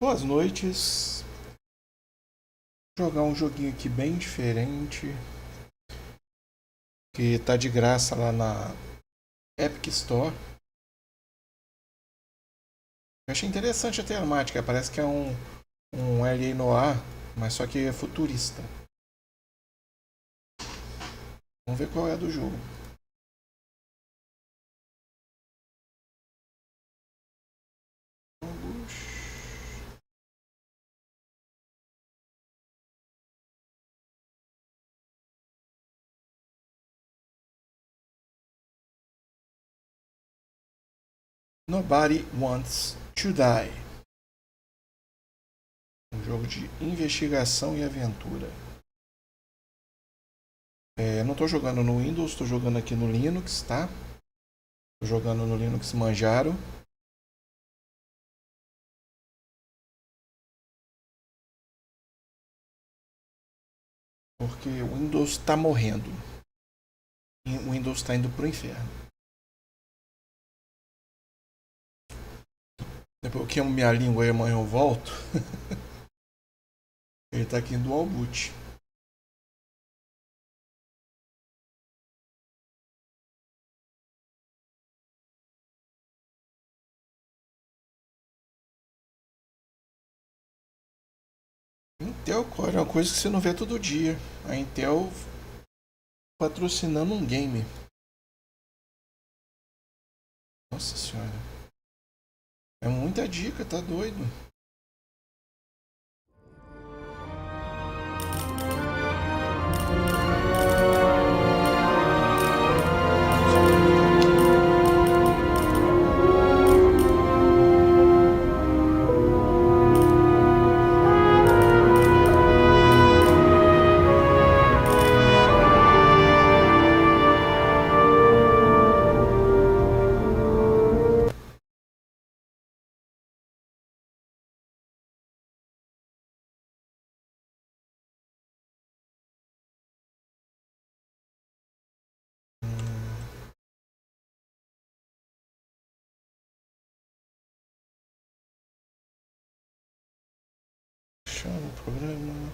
Boas noites. Vou jogar um joguinho aqui bem diferente, que tá de graça lá na Epic Store. Eu achei interessante a temática, parece que é um LA Noir, mas só que é futurista. Vamos ver qual é a do jogo. Nobody Wants to Die. Um jogo de investigação e aventura. Não estou jogando no Windows, estou jogando aqui no Linux, tá? Estou jogando no Linux Manjaro. Porque o Windows está morrendo. O Windows está indo pro inferno. Depois que eu queimo minha língua e amanhã eu volto. Ele está aqui em dual boot. Intel Core é uma coisa que você não vê todo dia. A Intel patrocinando um game. Nossa senhora. É muita dica, tá doido. Chama o programa.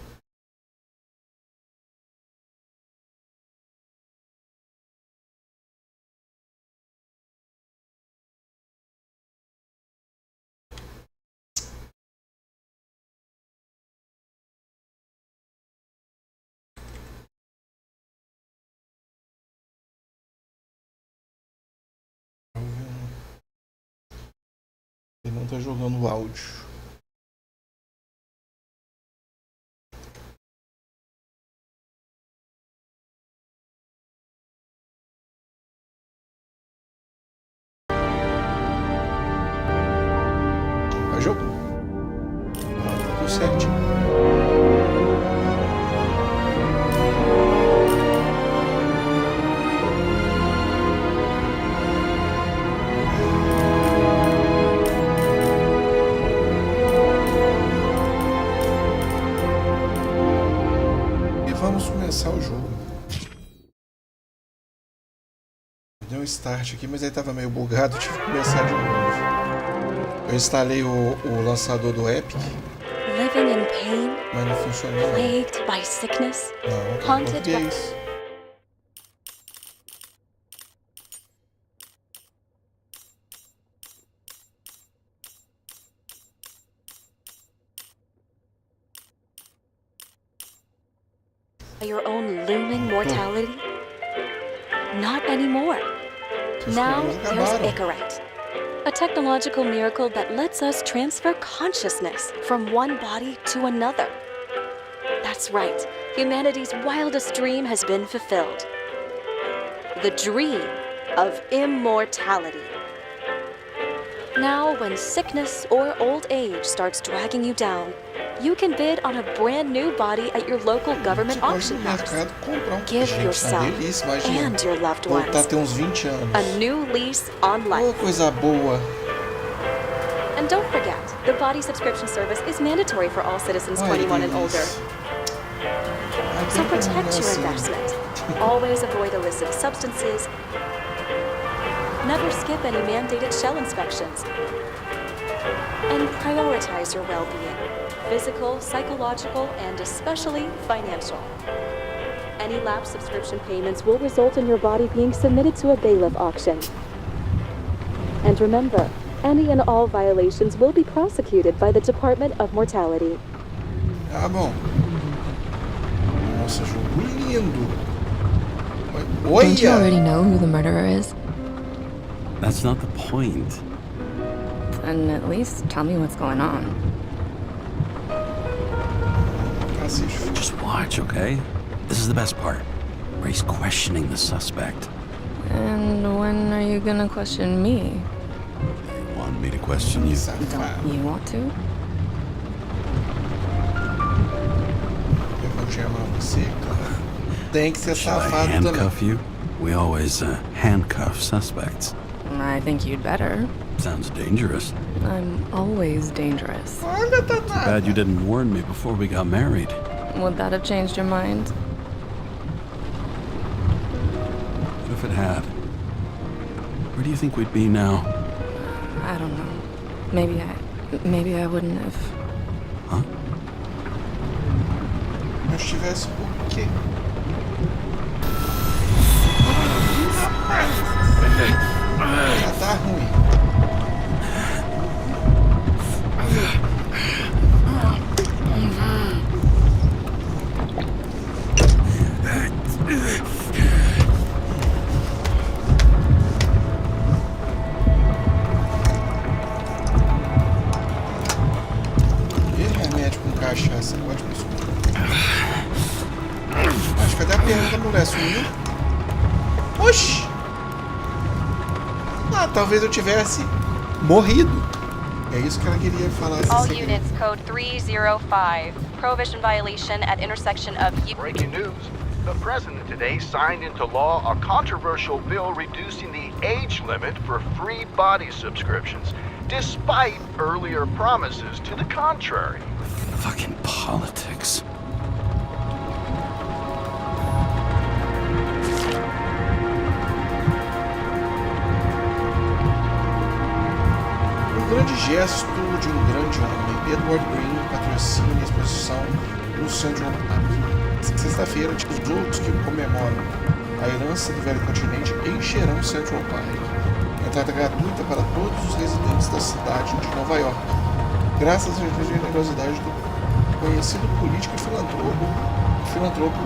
Ele não tá jogando o áudio. Vai jogo? Tudo certinho. Vamos começar o jogo. Deu um start aqui, mas aí tava meio bugado, tive que começar de novo. Eu instalei o lançador do Epic. Living in pain, Mas não funcionou. plagued by sickness, Não, tá em haunted português. by your own looming mortality? Not anymore. Now there's Icarite, a technological miracle that lets us transfer consciousness from one body to another. That's right, humanity's wildest dream has been fulfilled. The dream of immortality. Now, when sickness or old age starts dragging you down, you can bid on a brand new body at your local government auction house. Give yourself and your loved ones voltar a ter uns 20 anos. a new lease on life. Oh, coisa boa. And don't forget, the body subscription service is mandatory for all citizens 21 and older. So protect your investment. Always avoid illicit substances. Never skip any mandated shell inspections. and prioritize your well-being, physical, psychological, and especially financial. Any lapsed subscription payments will result in your body being submitted to a bailiff auction. And remember, any and all violations will be prosecuted by the Department of Mortality. Ah, bom. Nossa, jogo lindo. Don't you already Olha! know who the murderer is? That's not the point. Then at least tell me what's going on. Assiste. Just watch, okay? This is the best part. Where he's questioning the suspect. And when are you gonna question me? You want me to question you? Safado. Don't you want to? Eu vou chamar você, cara. Tem que ser Shall I safado também. handcuff you? We always handcuff suspects. I think you'd better. Sounds dangerous. I'm always dangerous. Olha, danado. Bad you didn't warn me before we got married. Would that have changed your mind? What if it had? Where do you think we'd be now? I don't know. Maybe I wouldn't have. Huh? Mas tivesse por quê? Já tá ruim. E remédio com cachaça, ótimo isso. Acho que cadê a perna da mulher? Sumiu? Oxi! Ah, talvez eu tivesse morrido. É isso que ela queria falar. esse All segredo. units, code 305. Prohibition violation at intersection of... Breaking news. The president today signed into law a controversial bill reducing the age limit for free body subscriptions, despite earlier promises to the contrary. Fucking politics. Um grande gesto de um grande homem, Edward Green, patrocina a exposição no Central Park. Sexta-feira, os outros que comemoram a herança do velho continente encherão Central Park. Entrada gratuita para todos os residentes da cidade de Nova York, graças à generosidade do conhecido político e filantropo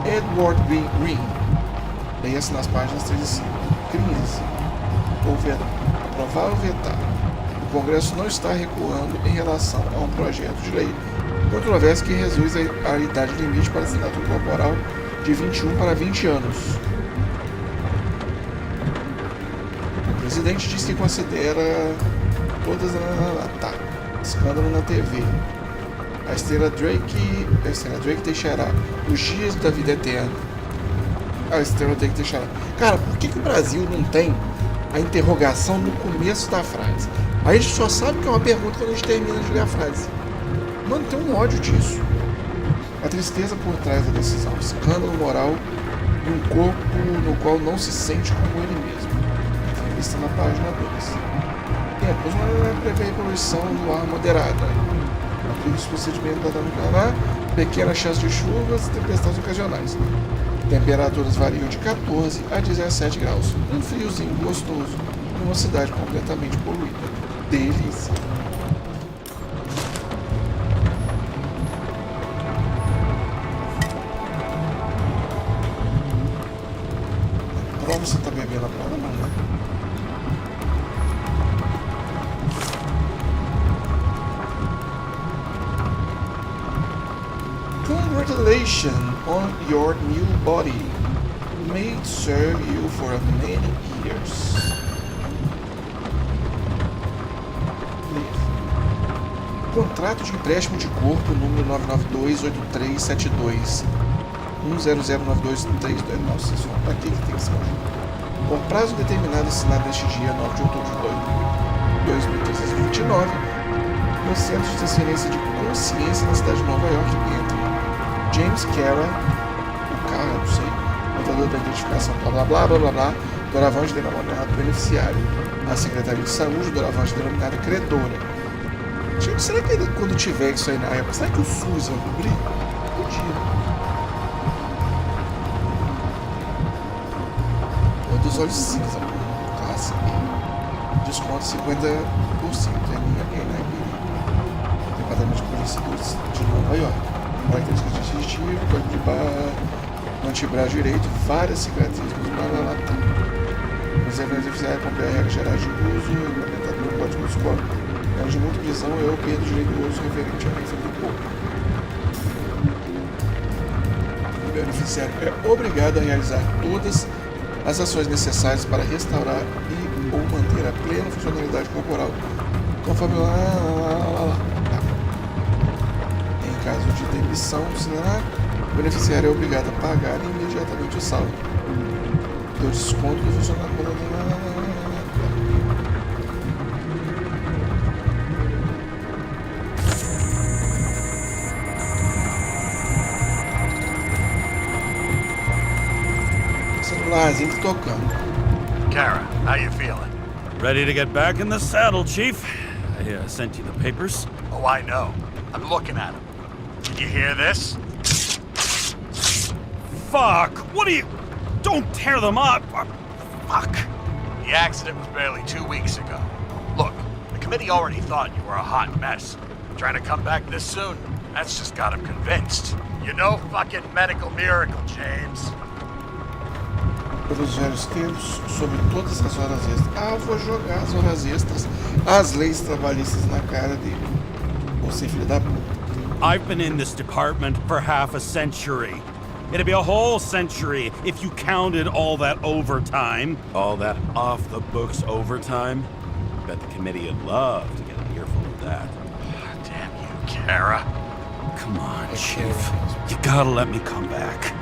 Edward Green. Leia-se nas páginas 3 e 5. Crise. Aprovar ou vetar. O Congresso não está recuando em relação a um projeto de lei controverso que reduz a idade limite para assinatura corporal de 21 para 20 anos. O presidente diz que considera todas... Tá. Escândalo na TV. A estrela Drake deixará os dias da vida eterna. A estrela Drake deixará. Cara, por que o Brasil não tem a interrogação no começo da frase? A gente só sabe que é uma pergunta quando a gente termina de ler a frase. Mano, tem um ódio disso. A tristeza por trás da decisão. Escândalo moral de um corpo no qual não se sente como ele mesmo. Entrevista na página 2. Tempos, uma prevê poluição no ar moderada. Aplica os procedimentos da Canadá, pequena chance de chuvas e tempestades ocasionais. Temperaturas variam de 14 a 17 graus. Um friozinho gostoso numa cidade completamente poluída. Delícia. Prova você tá bebendo a prova, não, né? Congratulations on your new body. May serve you for many years. Contrato de empréstimo de corpo número 992-8372 1009232. Nossa, isso aqui que tem que ser. Com prazo determinado assinado neste dia 9 de outubro de 2329 no Centro de Transferência de Consciência na cidade de Nova York entre James Cara, o cara, não sei, contador da identificação, blá blá blá blá blá, doravante denominado beneficiário, a Secretaria de Saúde, doravante denominada credora, Gente, será que quando tiver isso aí na época, será que o SUS vai cobrir? Podia. É dos olhos cinza, classe B. Desconto 50%. Departamento de Polícia de Nova York. Características de distintivo, código de barra, antebraço direito, várias cicatrizes no lá. Os eventos oficiais acompanham a regra geral de uso, implementado no código dos corpos. Regra de muita prisão é o perda do direito do uso referente ao refém do corpo. O beneficiário é obrigado a realizar todas as ações necessárias para restaurar e ou manter a plena funcionalidade corporal, conforme tá. Em caso de demissão, o beneficiário é obrigado a pagar imediatamente o saldo. Deu desconto do funcionário. Celularzinho tocando. Kara, how you feeling? Ready to get back in the saddle, Chief? I sent you the papers. Oh, I know. I'm looking at them. Did you hear this? Fuck! What are you... Don't tear them up! Fuck! The accident was barely 2 weeks ago. Look, the committee already thought you were a hot mess. Trying to come back this soon? That's just got them convinced. You're no fucking medical miracle, James. Pelos velhos tempos, sobre todas as horas extras. Ah, eu vou jogar as horas extras, as leis trabalhistas na cara dele. Você, filho da puta. I've been in this department for half a century. It'd be a whole century if you counted all that overtime. All that off-the-books overtime. Bet the committee would love to get an earful of that. Damn you, Kara. Come on, Chief. You gotta let me come back.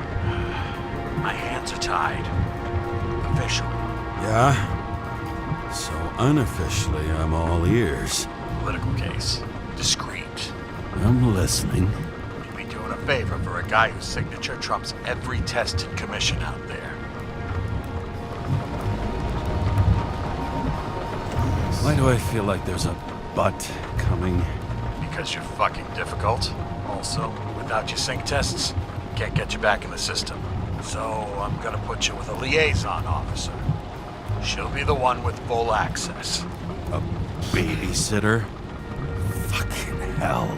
My hands are tied. Officially. Yeah? So unofficially, I'm all ears. Political case. Discreet. I'm listening. You'd be doing a favor for a guy whose signature trumps every tested commission out there. Why do I feel like there's a but coming? Because you're fucking difficult. Also, without your sync tests, can't get you back in the system. So I'm gonna put you with a liaison officer. She'll be the one with full access. A babysitter? Fucking hell.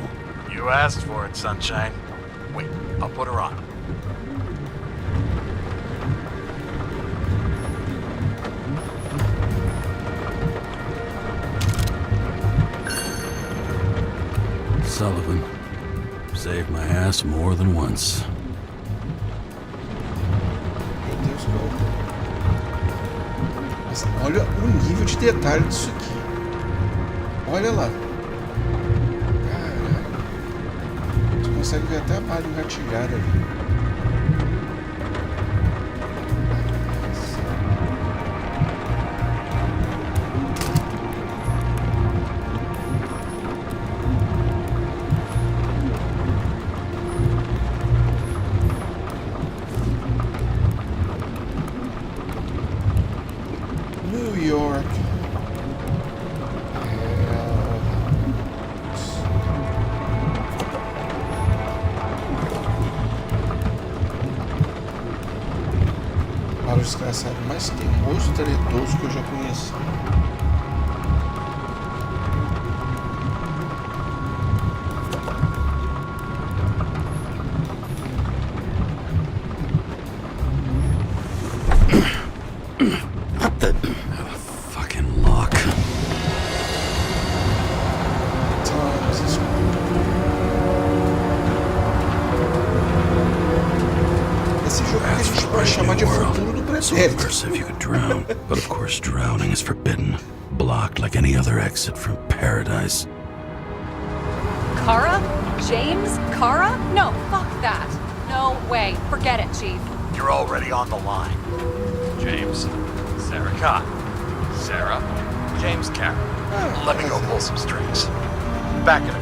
You asked for it, Sunshine. Wait, I'll put her on. Sullivan. Saved my ass more than once. Meu Deus, cara. Mas olha o nível de detalhe disso aqui. Olha lá. Caralho. Você consegue ver até a barra engatilhada ali. New York. Para o desgraçado mais teimoso e talentoso que eu já conheci. What the... fucking lock. Esse jogo que a gente pode chamar de futuro do So pretérito. immersive you could drown. But of course drowning is forbidden. Blocked like any other exit from paradise. Kara? James? Kara? No, fuck that. No way. Forget it, Chief. You're already on the line. James, Sarah Khan. Sarah, James Karen. Let me go pull some strings. Back at it.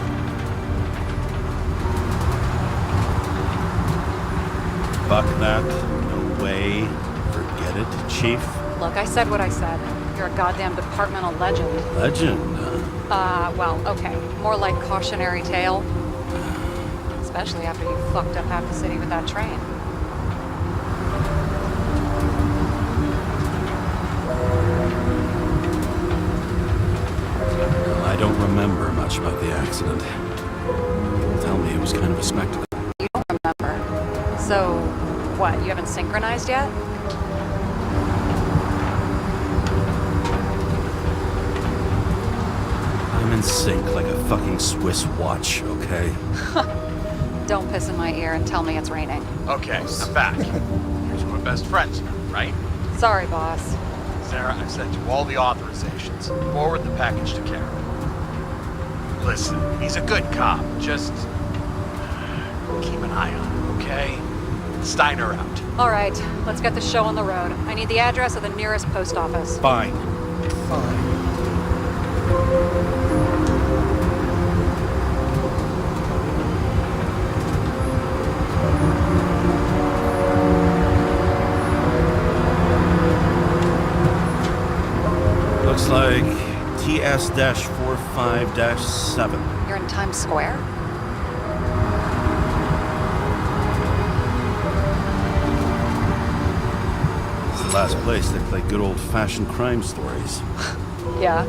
Fuck that. No way. Forget it, Chief. Look, I said what I said. You're a goddamn departmental legend. Legend. Well, okay. More like cautionary tale. Especially after you fucked up half the city with that train. Well, I don't remember much about the accident. Tell me, it was kind of a spectacle. You don't remember. So, what, you haven't synchronized yet? I'm in sync like a fucking Swiss watch, okay? Don't piss in my ear and tell me it's raining. Okay, I'm back. Here's my best friends now, right? Sorry, boss. Sarah, I sent you all the authorizations. Forward the package to Karen. Listen, he's a good cop. Just keep an eye on him, okay? Steiner out. All right, let's get the show on the road. I need the address of the nearest post office. Fine. Fine. Looks like TS-45-7. You're in Times Square? It's the last place they play good old-fashioned crime stories. Yeah.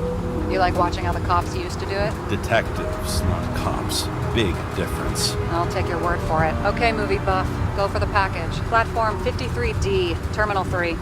You like watching how the cops used to do it? Detectives, not cops. Big difference. I'll take your word for it. Okay, movie buff. Go for the package. Platform 53D, Terminal 3.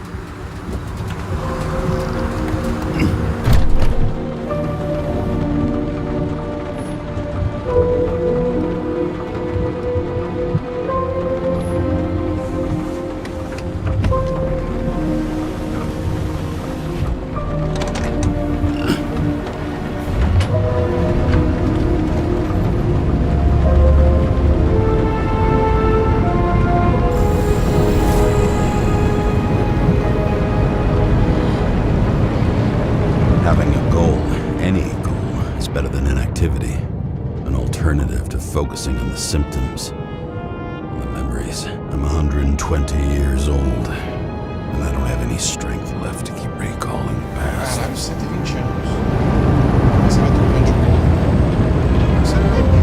Having a goal, any goal, is better than inactivity. An alternative to focusing on the symptoms and the memories. I'm 120 years old, and I don't have any strength left to keep recalling the past. Caralho, 120 anos. Você vai trocando de cor. Você não lembra?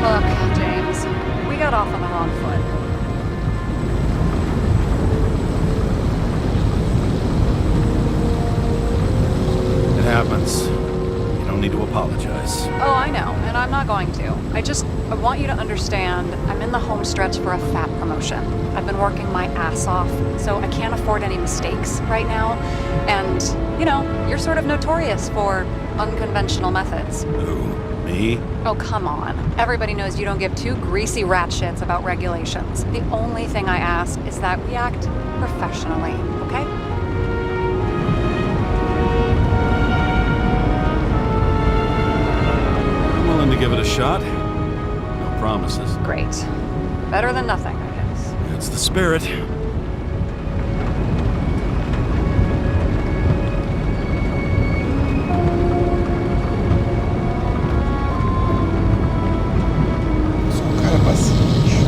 Look, James, we got off on the wrong foot. It happens. You don't need to apologize. Oh, I know, and I'm not going to. I want you to understand, I'm in the home stretch for a fat promotion. I've been working my ass off, so I can't afford any mistakes right now. And, you know, you're sort of notorious for unconventional methods. Who? Me? Oh, come on. Everybody knows you don't give two greasy rat shits about regulations. The only thing I ask is that we act professionally, okay? I'm willing to give it a shot. No promises. Great. Better than nothing, I guess. It's the spirit. Sou um cara paciente.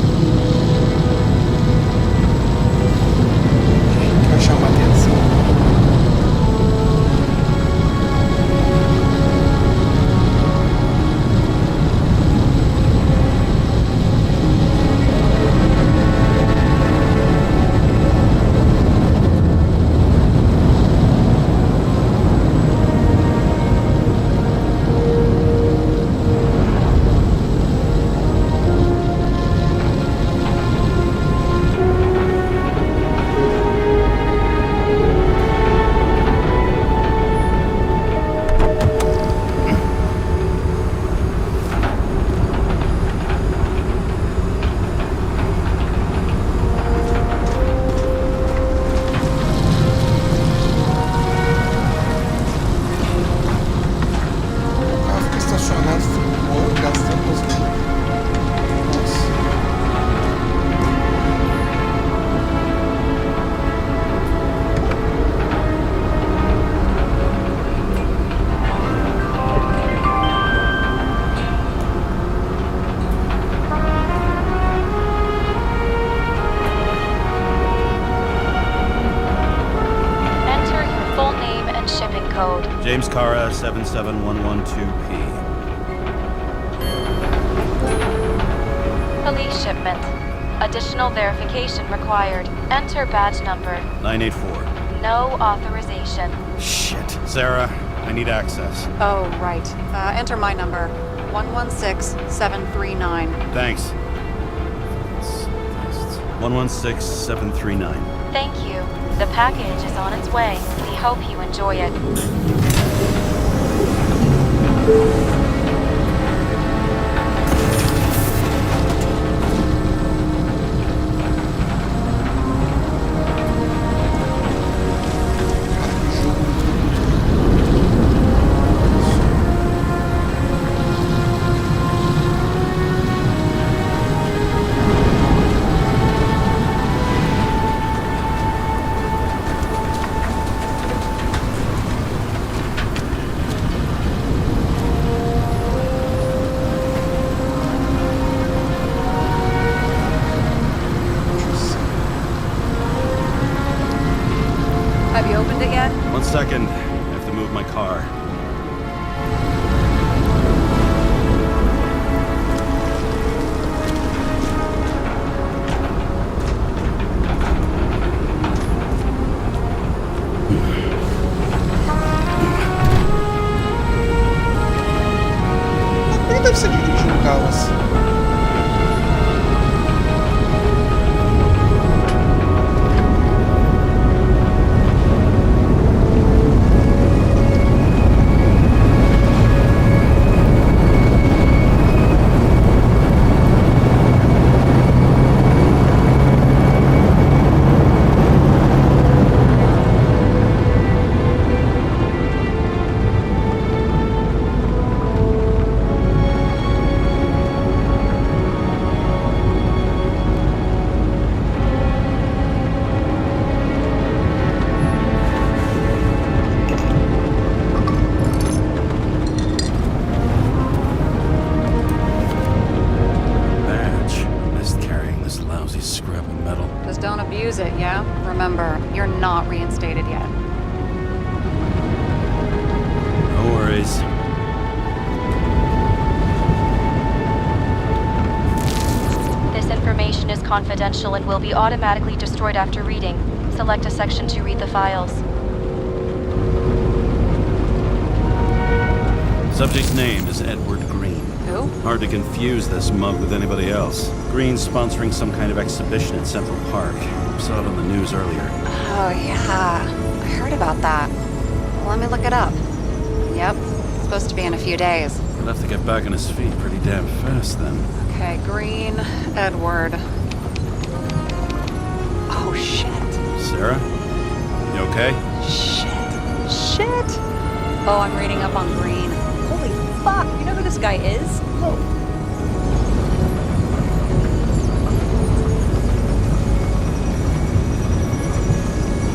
Quer chamar atenção. Cara 77112P. Police shipment. Additional verification required. Enter badge number. 984. No authorization. Shit. Sarah, I need access. Oh, right. Enter my number. 116739. Thanks. 116739. Thank you. The package is on its way. We hope you enjoy it. Have you opened it yet? 1 second. I have to move my car. Por que deve ser dirigir um carro assim? Don't abuse it, yeah? Remember, you're not reinstated yet. No worries. This information is confidential and will be automatically destroyed after reading. Select a section to read the files. Subject's name is Edward Green. Who? Hard to confuse this mug with anybody else. Green's sponsoring some kind of exhibition at Central Park. Saw it on the news earlier. Oh, yeah. I heard about that. Let me look it up. Yep. It's supposed to be in a few days. He'll have to get back on his feet pretty damn fast then. Okay, Green, Edward. Oh, shit. Sarah? You okay? Shit. Oh, I'm reading up on Green. Holy fuck. You know who this guy is? Não.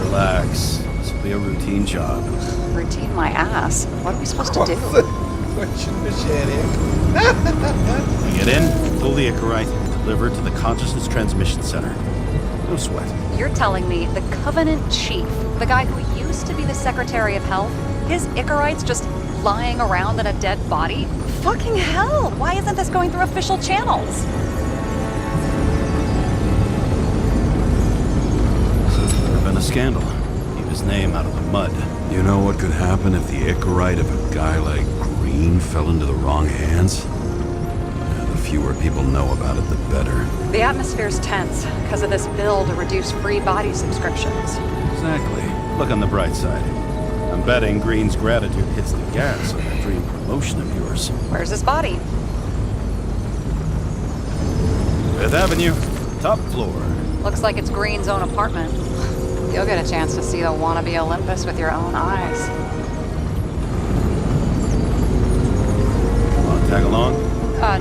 Relax. This will be a routine job. Routine my ass. What are we supposed to do? Continua xereca. You get in, pull the Icarite, deliver to the Consciousness Transmission Center. No sweat. You're telling me the Covenant Chief, the guy who used to be the Secretary of Health, his Icarite's just lying around in a dead body? Fucking hell! Why isn't this going through official channels? Could have been a scandal. Keep his name out of the mud. You know what could happen if the Icarite of a guy like Green fell into the wrong hands? The fewer people know about it, the better. The atmosphere's tense because of this bill to reduce free body subscriptions. Exactly. Look on the bright side. I'm betting Green's gratitude hits the gas on that dream promotion of yours. Where's his body? 5th Avenue, top floor. Looks like it's Green's own apartment. You'll get a chance to see the wannabe Olympus with your own eyes. Want to tag along?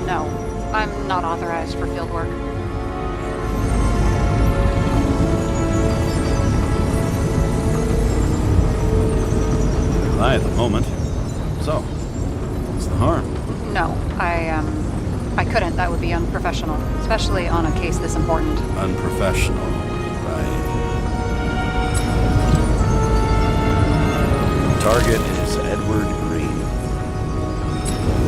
No. I'm not authorized for field work. You lie at the moment. So, what's the harm? No, I couldn't. That would be unprofessional, especially on a case this important. Unprofessional, right? Target is Edward Green.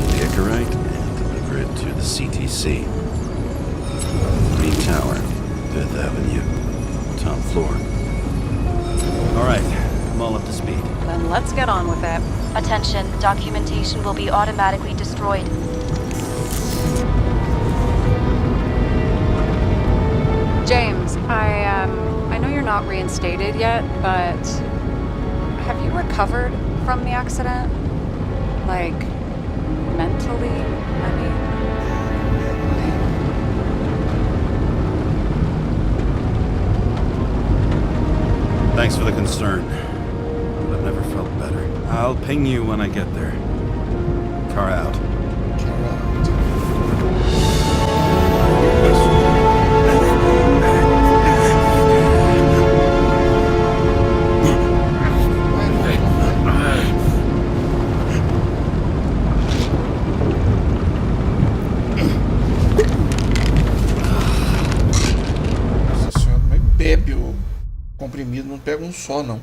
The Icarite and deliver it to the CTC. Green Tower, 5th Avenue, top floor. All right, I'm all up to speed. Then let's get on with it. Attention, documentation will be automatically destroyed. James, I know you're not reinstated yet, but have you recovered from the accident? Like, mentally? I mean... Thanks for the concern. I've never felt better. I'll ping you when I get there. Car out. Nossa senhora, mas bebe o comprimido, não pega um só, não.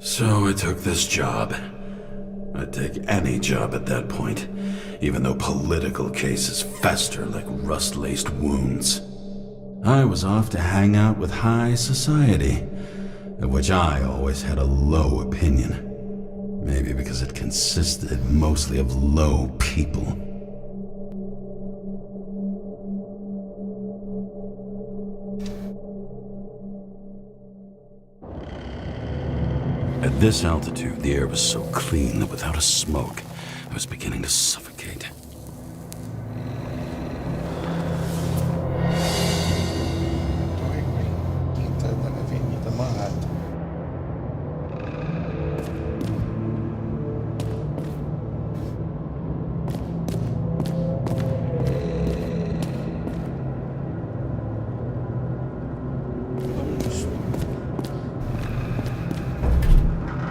So I took this job. I'd take any job at that point, even though political cases fester like rust-laced wounds. I was off to hang out with high society, of which I always had a low opinion. Maybe because it consisted mostly of low people. At this altitude, the air was so clean that without a smoke, I was beginning to suffocate. Torre Green, quinta da Avenida Manhattan.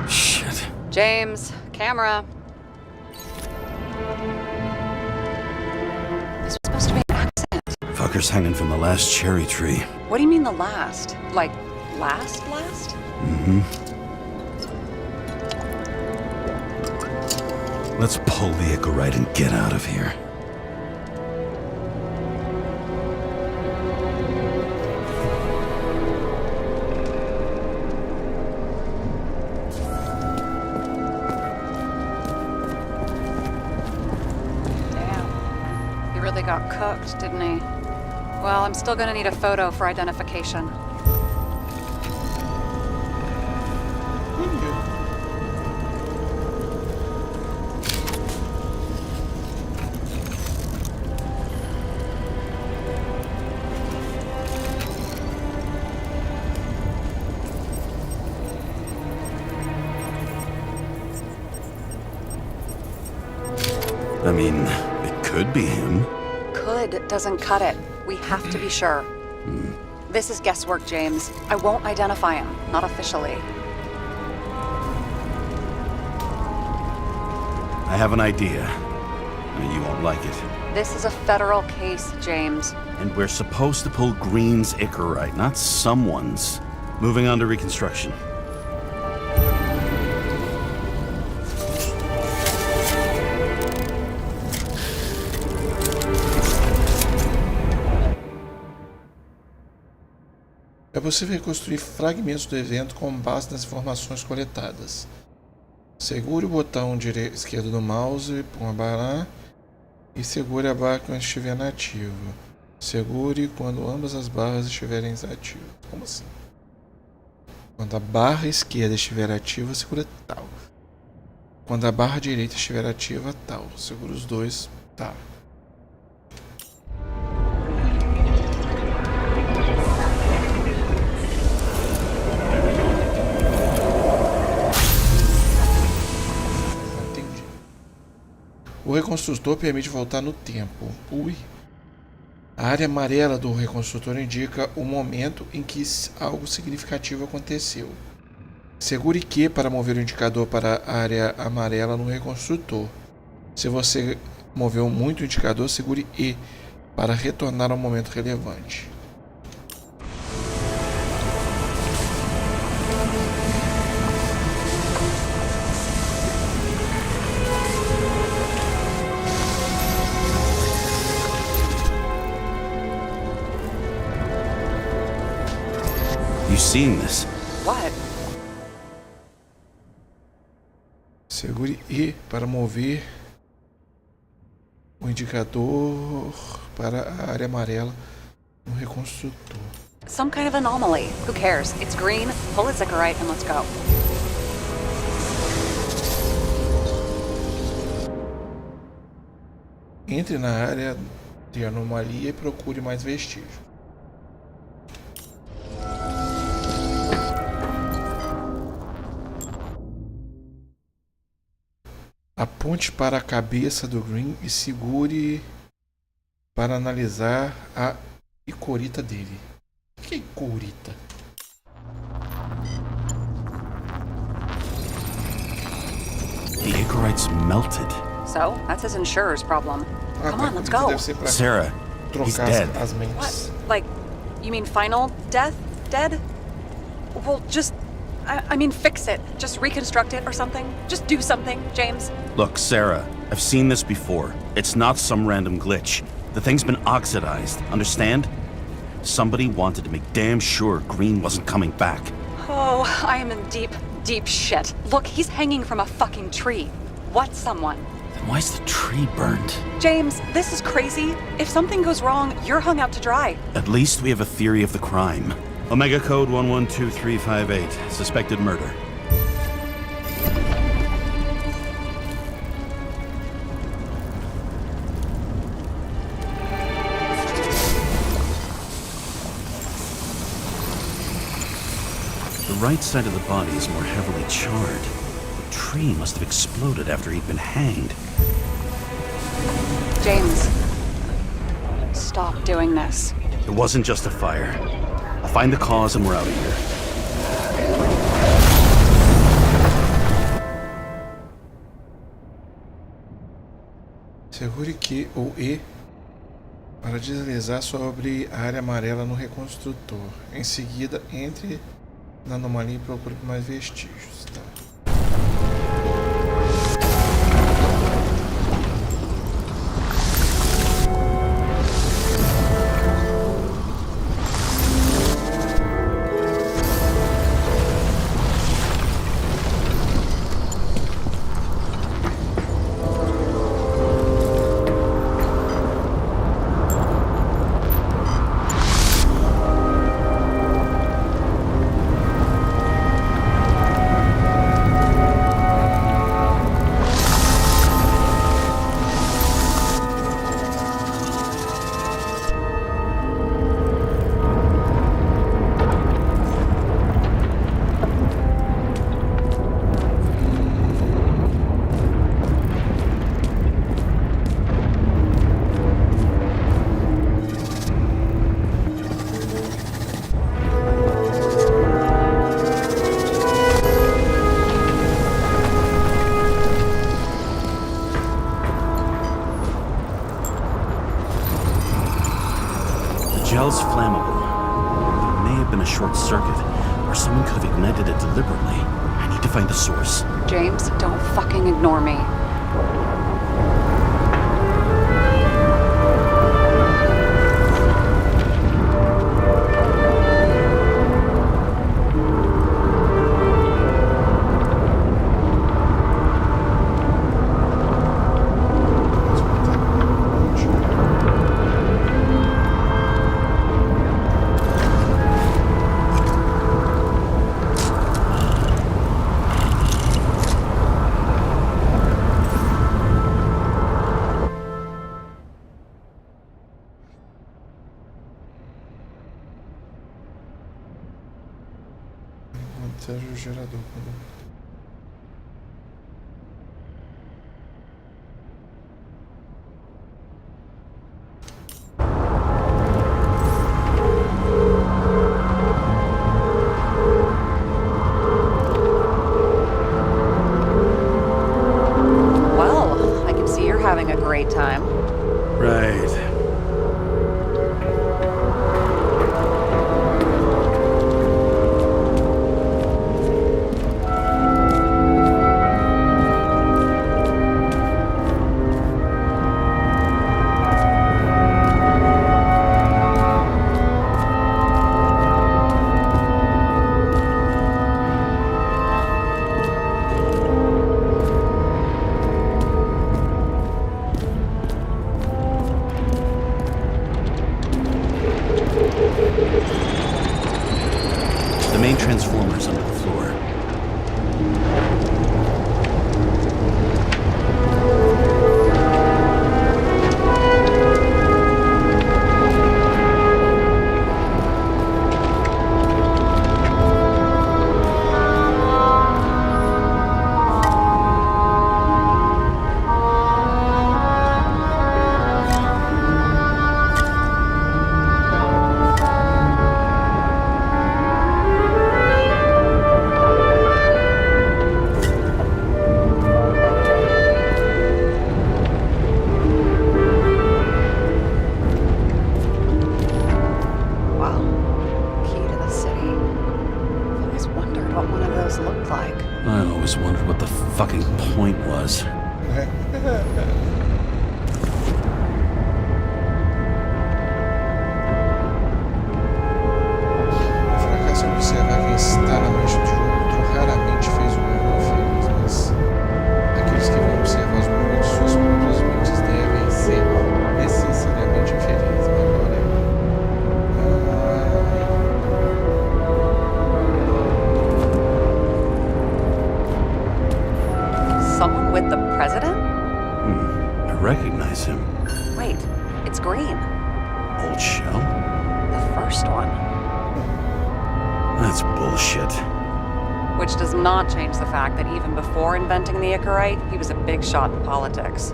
Shit. James, camera. This was supposed to be an accident. Fuckers hanging from the last cherry tree. What do you mean the last? Like, last? Mm-hmm. Let's pull the Icarite and get out of here. Damn. He really got cooked, didn't he? Well, I'm still gonna need a photo for identification. I mean, it could be him. Could doesn't cut it. We have to be sure. This is guesswork, James. I won't identify him, not officially. I have an idea. You won't like it. This is a federal case, James. And we're supposed to pull Green's Icarite, not someone's. Moving on to reconstruction. É possível reconstruir fragmentos do evento com base nas informações coletadas. Segure o botão esquerdo do mouse para uma barra e segure a barra quando estiver nativa. Segure quando ambas as barras estiverem ativas. Como assim? Quando a barra esquerda estiver ativa, segura tal. Quando a barra direita estiver ativa, tal. Segura os dois, tá. O reconstrutor permite voltar no tempo. Ui. A área amarela do reconstrutor indica o momento em que algo significativo aconteceu. Segure Q para mover o indicador para a área amarela no reconstrutor. Se você moveu muito o indicador, segure E para retornar ao momento relevante. seeing this? What? Segure E para mover o indicador para a área amarela no reconstrutor. Some kind of anomaly. Who cares? It's green, pull a Zicarite, and let's go. Entre na área de anomalia e procure mais vestígios. Aponte para a cabeça do Green e segure para analisar a icorita dele. O que é icorita? The Icarite's melted. So, that's his insurer's problem. Come on, let's Icorita go. deve ser pra Sarah, he's trocar dead. as mentes. What? Like, you mean final death? Dead? Well, just... I mean, fix it. Just reconstruct it or something. Just do something, James. Look, Sarah, I've seen this before. It's not some random glitch. The thing's been oxidized, understand? Somebody wanted to make damn sure Green wasn't coming back. Oh, I am in deep, deep shit. Look, he's hanging from a fucking tree. What someone? Then why's the tree burned? James, this is crazy. If something goes wrong, you're hung out to dry. At least we have a theory of the crime. Omega code 112358. Suspected murder. The right side of the body is more heavily charred. The tree must have exploded after he'd been hanged. James, stop doing this. It wasn't just a fire. I'll find the cause and we're out of here. Segure Q ou E para deslizar sobre a área amarela no reconstrutor. Em seguida, entre na anomalia e procure por mais vestígios. Tá. Gel's flammable. It may have been a short circuit, or someone could have ignited it deliberately. I need to find the source. James, don't fucking ignore me. Seja o gerador. Well, I can see you're having a great time. Right. fucking point was. Fracasso é observar quem está na mente de outro. Raramente fez o mundo infeliz, mas aqueles que vão observar os movimentos de suas próprias mentes devem ser necessariamente infelizes. Agora, Someone with the president? I recognize him. Wait, it's Green. Old shell? The first one. That's bullshit. Which does not change the fact that even before inventing the Icarite, he was a big shot in politics.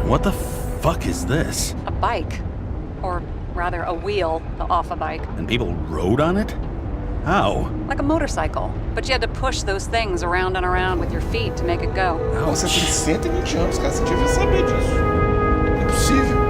What the fuck is this? A bike. Or rather, a wheel off a bike. And people rode on it? How? Like a motorcycle. But you had to push those things around and around with your feet to make it go. Nossa, tem 120 anos, cara. Você devia saber disso. Impossível.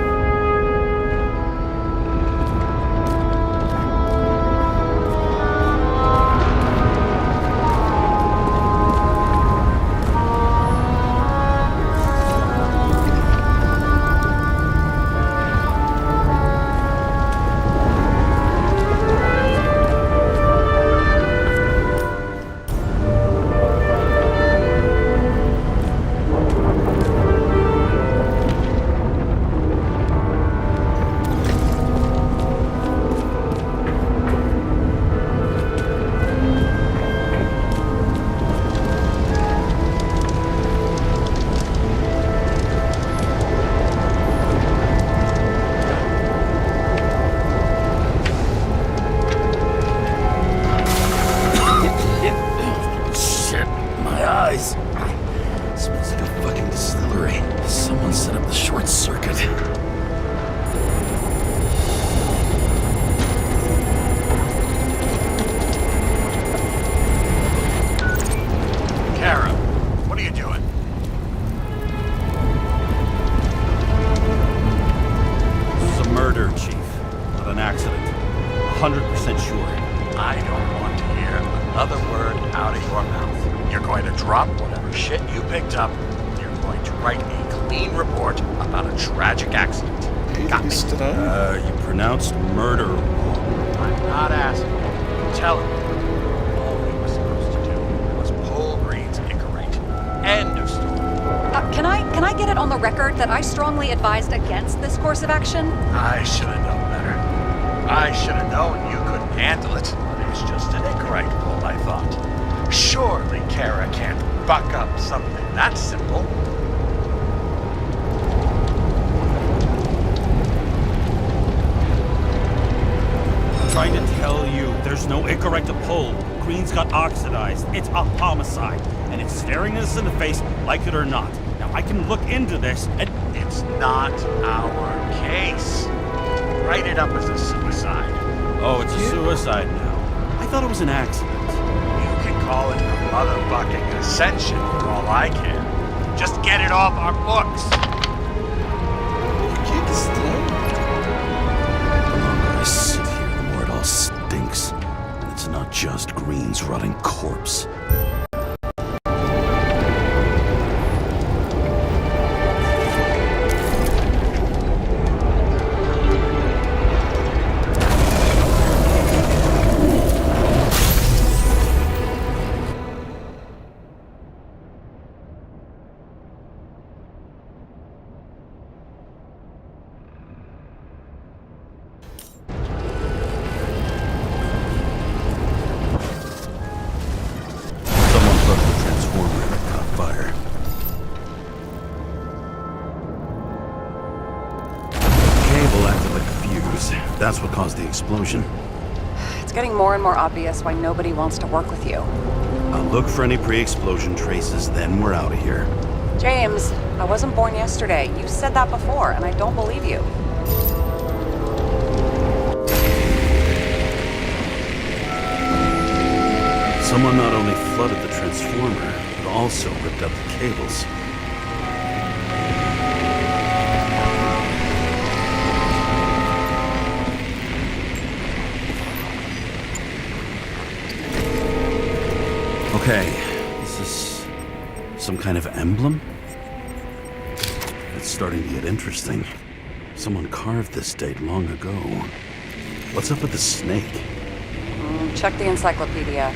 Smells like a fucking distillery. Someone set up the short circuit. Kara, what are you doing? This is a murder, Chief. Not an accident. 100% sure. I don't want to hear another word out of your mouth. You're going to drop whatever shit you picked up. You're going to write a clean report about a tragic accident. Got me? Estranho. You pronounced murder wrong. I'm not asking you. Tell him. All we were supposed to do was pull Green's Icarite. End of story. Can I get it on the record that I strongly advised against this course of action? I should have known better. I should have known you couldn't handle it. But it's just an Icarite pull, I thought. Surely Kara can't buck up something that simple. I'm trying to tell you, there's no Icarite to pull. Green's got oxidized. It's a homicide. And it's staring us in the face, like it or not. Now, I can look into this, and It's not our case. Write it up as a suicide. oh, it's a suicide now. I thought it was an accident. You can call it a motherfucking ascension for all I care. Just get it off our books. Que estranho. The longer I sit here, the more it all stinks. And it's not just Green's rotting corpse. Someone plugged the transformer and it caught fire. The cable acted like a fuse. That's what caused the explosion. It's getting more and more obvious why nobody wants to work with you. I'll look for any pre-explosion traces, then we're out of here. James, I wasn't born yesterday. You said that before, and I don't believe you. Someone not only flooded the transformer, but also ripped up the cables. Okay, is this some kind of emblem? It's starting to get interesting. Someone carved this date long ago. What's up with the snake? Check the encyclopedia.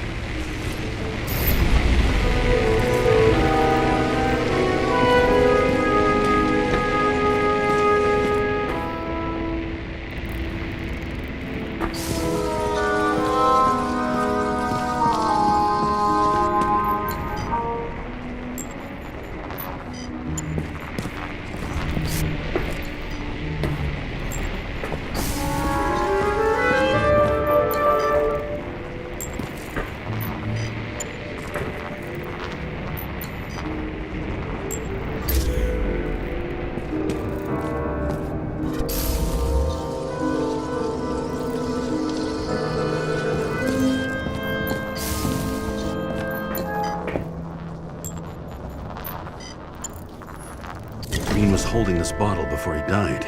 Green was holding this bottle before he died.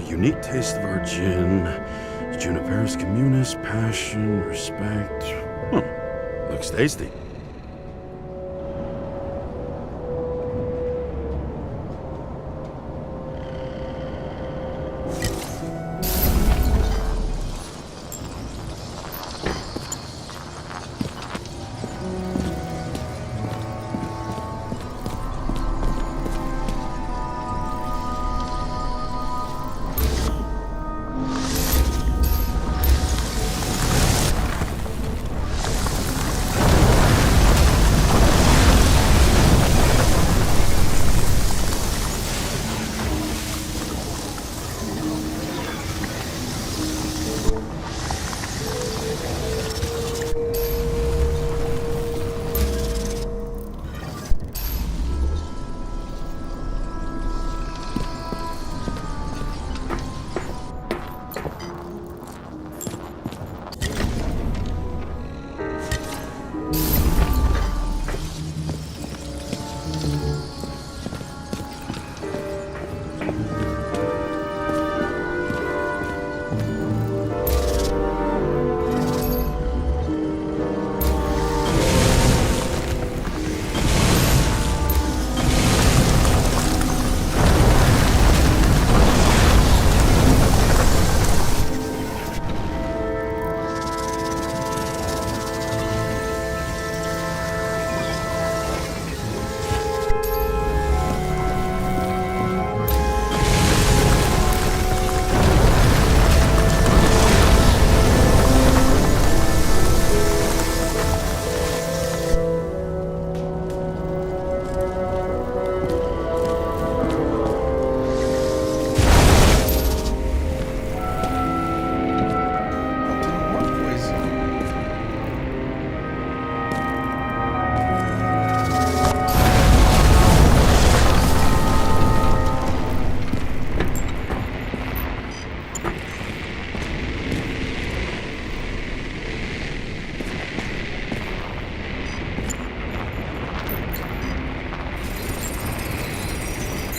Unique taste of our gin. Juniperus communis, passion, respect. Looks tasty.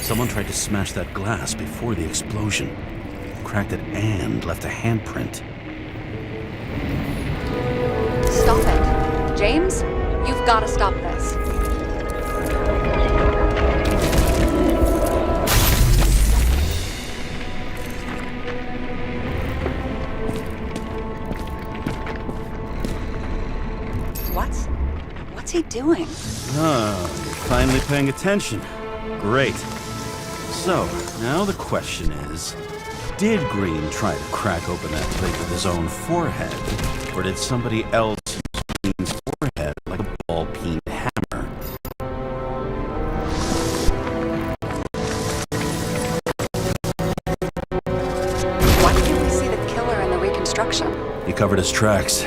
Someone tried to smash that glass before the explosion. Cracked it and left a handprint. Stop it. James, you've got to stop this. What's he doing? Ah, you're finally paying attention. Great. So, now the question is, did Green try to crack open that plate with his own forehead? Or did somebody else use Green's forehead like a ball-peen hammer? Why can't we see the killer in the reconstruction? He covered his tracks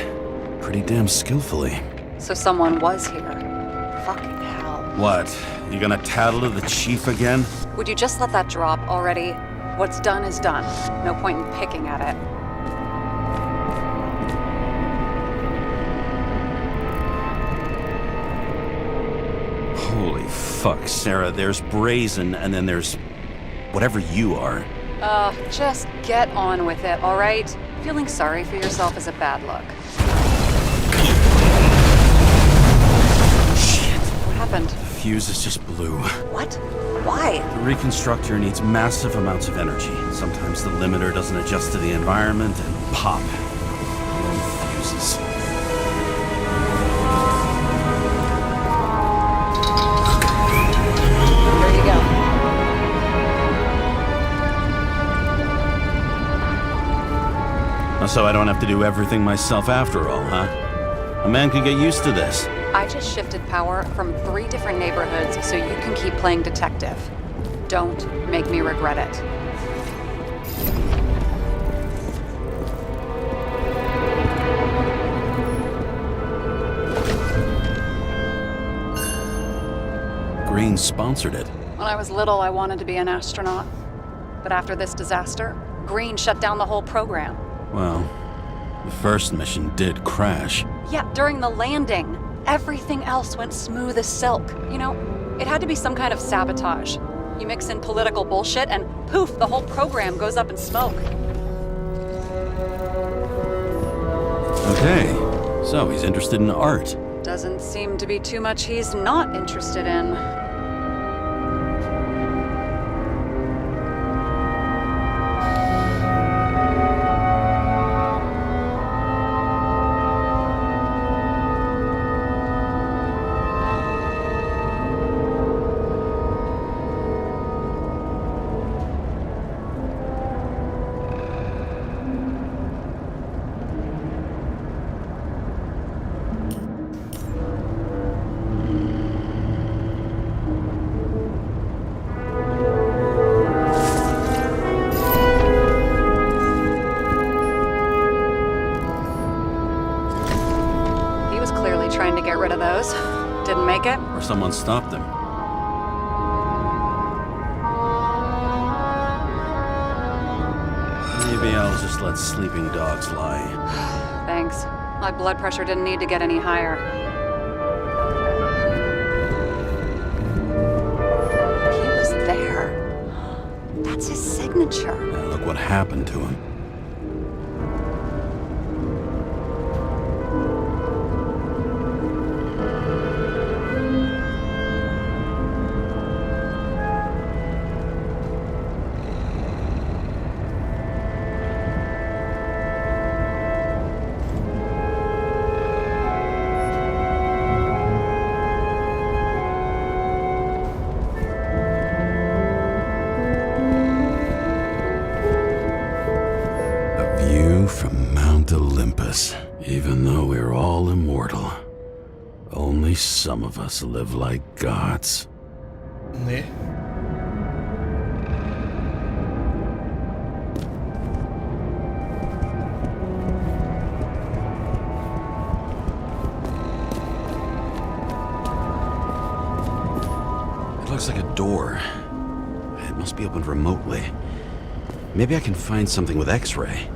pretty damn skillfully. So someone was here. Fucking hell. What? You gonna tattle to the chief again? Would you just let that drop already? What's done is done. No point in picking at it. Holy fuck, Sarah. There's Brazen, and then there's whatever you are. Just get on with it, all right? Feeling sorry for yourself is a bad look. Shit. What happened? The fuses just blew. What? Why? The reconstructor needs massive amounts of energy. Sometimes the limiter doesn't adjust to the environment and pop. Blown fuses. Here you go. So I don't have to do everything myself after all, huh? A man could get used to this. I just shifted power from 3 different neighborhoods so you can keep playing detective. Don't make me regret it. Green sponsored it. When I was little, I wanted to be an astronaut. But after this disaster, Green shut down the whole program. Well, the first mission did crash. Yeah, during the landing. Everything else went smooth as silk. You know, it had to be some kind of sabotage. You mix in political bullshit and poof, the whole program goes up in smoke. Okay, so he's interested in art. Doesn't seem to be too much he's not interested in. Trying to get rid of those. Didn't make it? Or someone stopped him. Maybe I'll just let sleeping dogs lie. Thanks. My blood pressure didn't need to get any higher. He was there. That's his signature. Now look what happened to him. From Mount Olympus. Even though we're all immortal, only some of us live like gods. Né? It looks like a door. It must be opened remotely. Maybe I can find something with X-ray.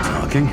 Talking.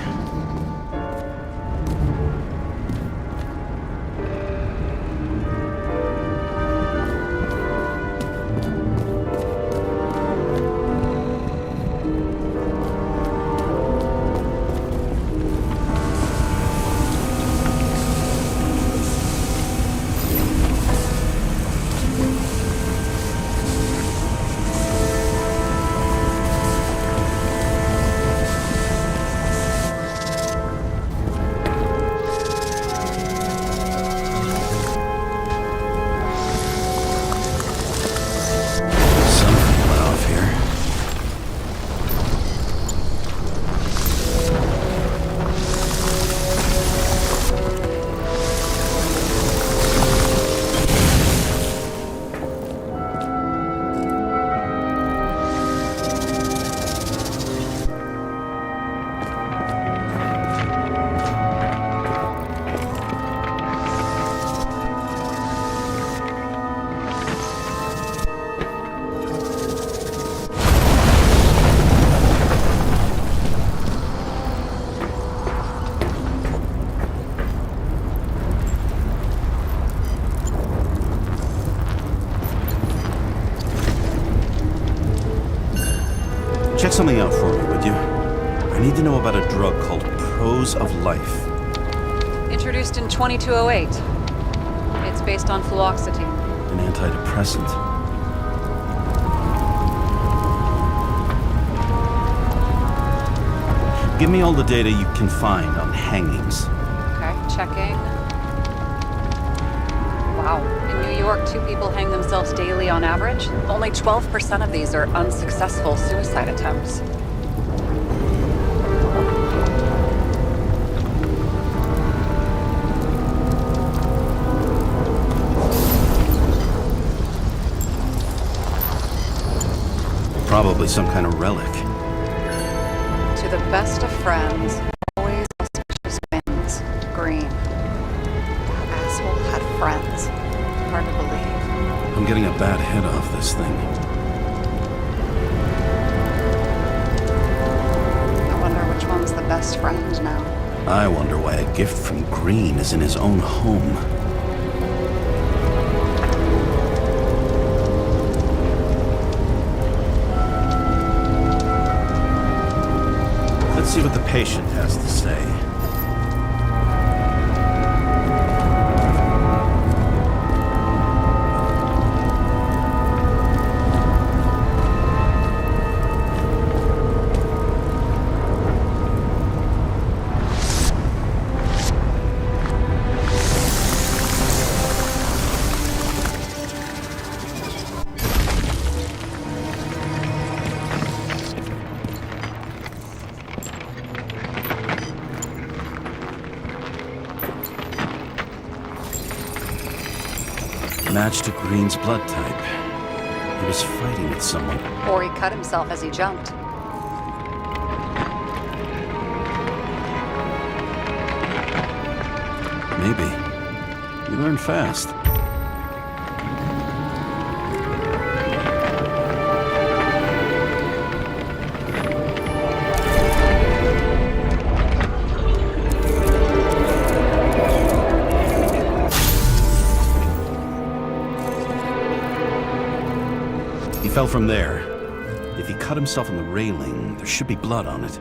Check something out for me, would you? I need to know about a drug called Pros of Life. Introduced in 2208. It's based on fluoxetine. An antidepressant. Give me all the data you can find on hangings. Okay, checking. Wow. In New York, 2 people hang themselves daily on average. Only 12% of these are unsuccessful suicide attempts. Probably some kind of relic. To the best of friends, always auspicious winds. Green. That asshole had friends. Hard to believe. I'm getting a bad hit off this thing. I wonder which one's the best friend now. I wonder why a gift from Green is in his own home. Let's see what the patient has to say. Match to Green's blood type. He was fighting with someone. Or he cut himself as he jumped. Maybe. You learn fast. He fell from there. If he cut himself on the railing, there should be blood on it.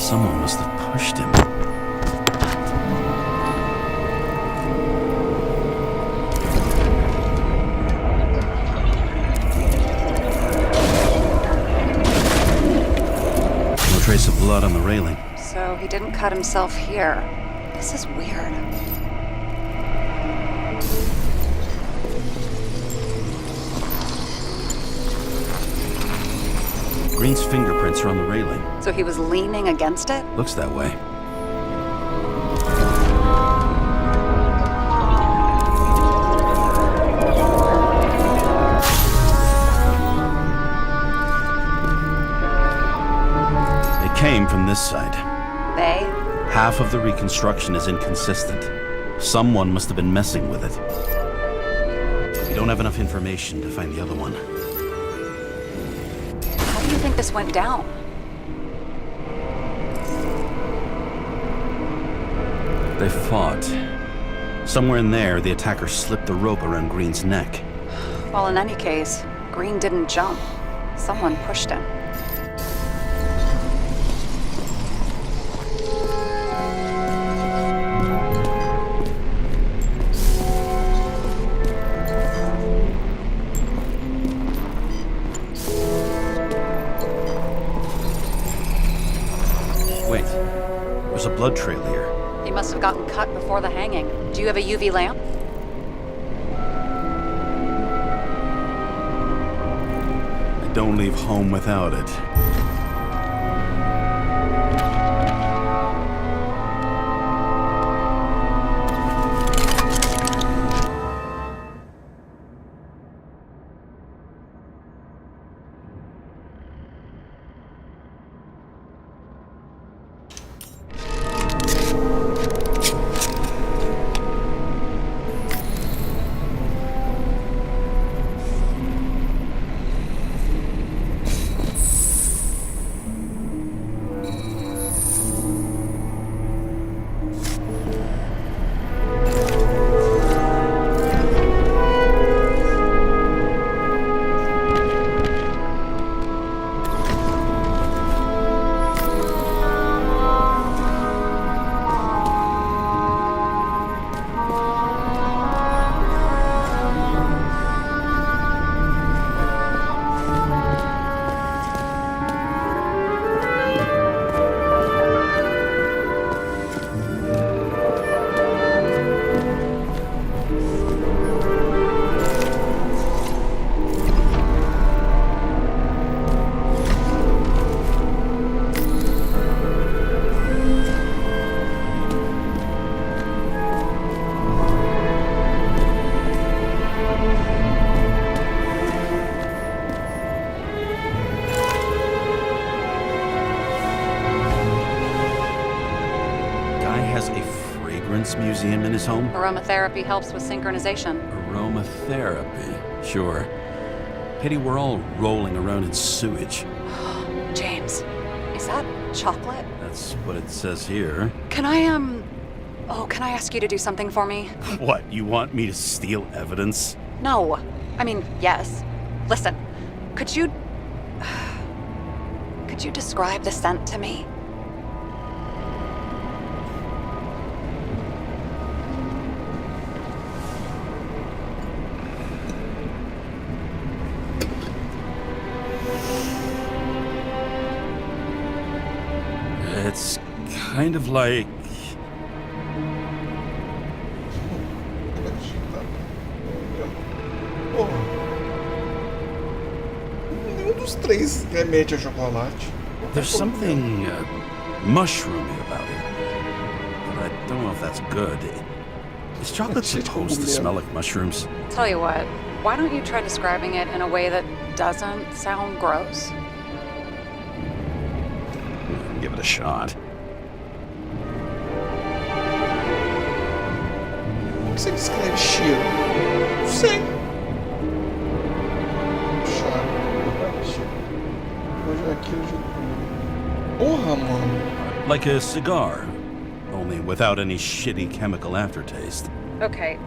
Someone must have pushed him. No trace of blood on the railing. So he didn't cut himself here. This is weird. Green's fingerprints are on the railing. So he was leaning against it? Looks that way. It came from this side. They? Half of the reconstruction is inconsistent. Someone must have been messing with it. We don't have enough information to find the other one. How do you think this went down? They fought. Somewhere in there, the attacker slipped the rope around Green's neck. Well, in any case, Green didn't jump. Someone pushed him. Wait, there's a blood trail here. He must have gotten cut before the hanging. Do you have a UV lamp? I don't leave home without it. fragrance museum in his home? Aromatherapy helps with synchronization. Aromatherapy, sure. Pity we're all rolling around in sewage. James, is that chocolate? That's what it says here. Can I ask you to do something for me? What, you want me to steal evidence? No. I mean, yes. Listen, could you describe the scent to me? It's kind of like... Porra. Nenhum dos três remete a chocolate. There's something mushroomy about it. But I don't know if that's good. Is chocolate supposed to smell like mushrooms? Tell you what, why don't you try describing it in a way that doesn't sound gross? Give it a shot. Como que você descreve cheiro? Não sei. Cheiro. Hoje é aquilo de... Porra, mano. Like a cigar, only without any shitty chemical aftertaste. Okay,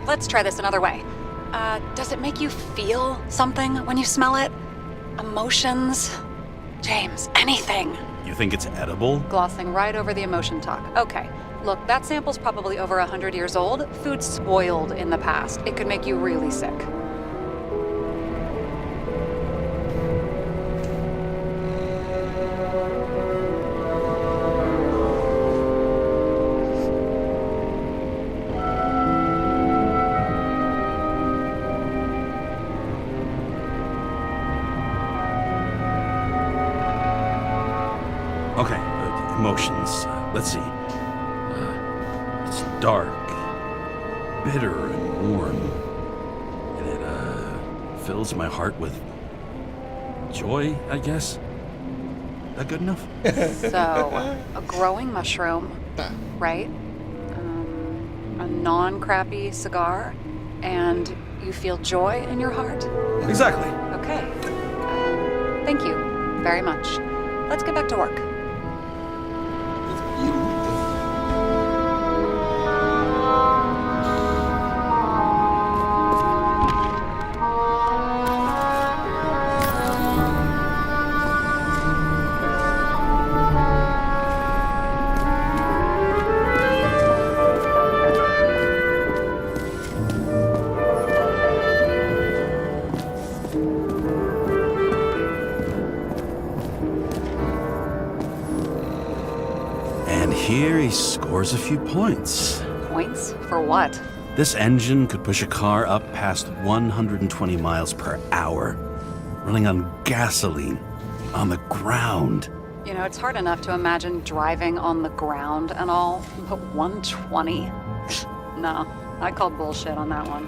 let's try this another way. Does it make you feel something when you smell it? Emotions? James, anything. You think it's edible? Glossing right over the emotion talk. Okay, look, that sample's probably over 100 years old. Food spoiled in the past. It could make you really sick. Okay, emotions. Let's see. It's dark, bitter, and warm. And it fills my heart with joy, I guess. That good enough? So, a growing mushroom, right? A non-crappy cigar, and you feel joy in your heart? Exactly. Okay. Thank you very much. Let's get back to work. Here he scores a few points. Points? For what? This engine could push a car up past 120 miles per hour, running on gasoline, on the ground. You know, it's hard enough to imagine driving on the ground and all, but 120? No, I call bullshit on that one.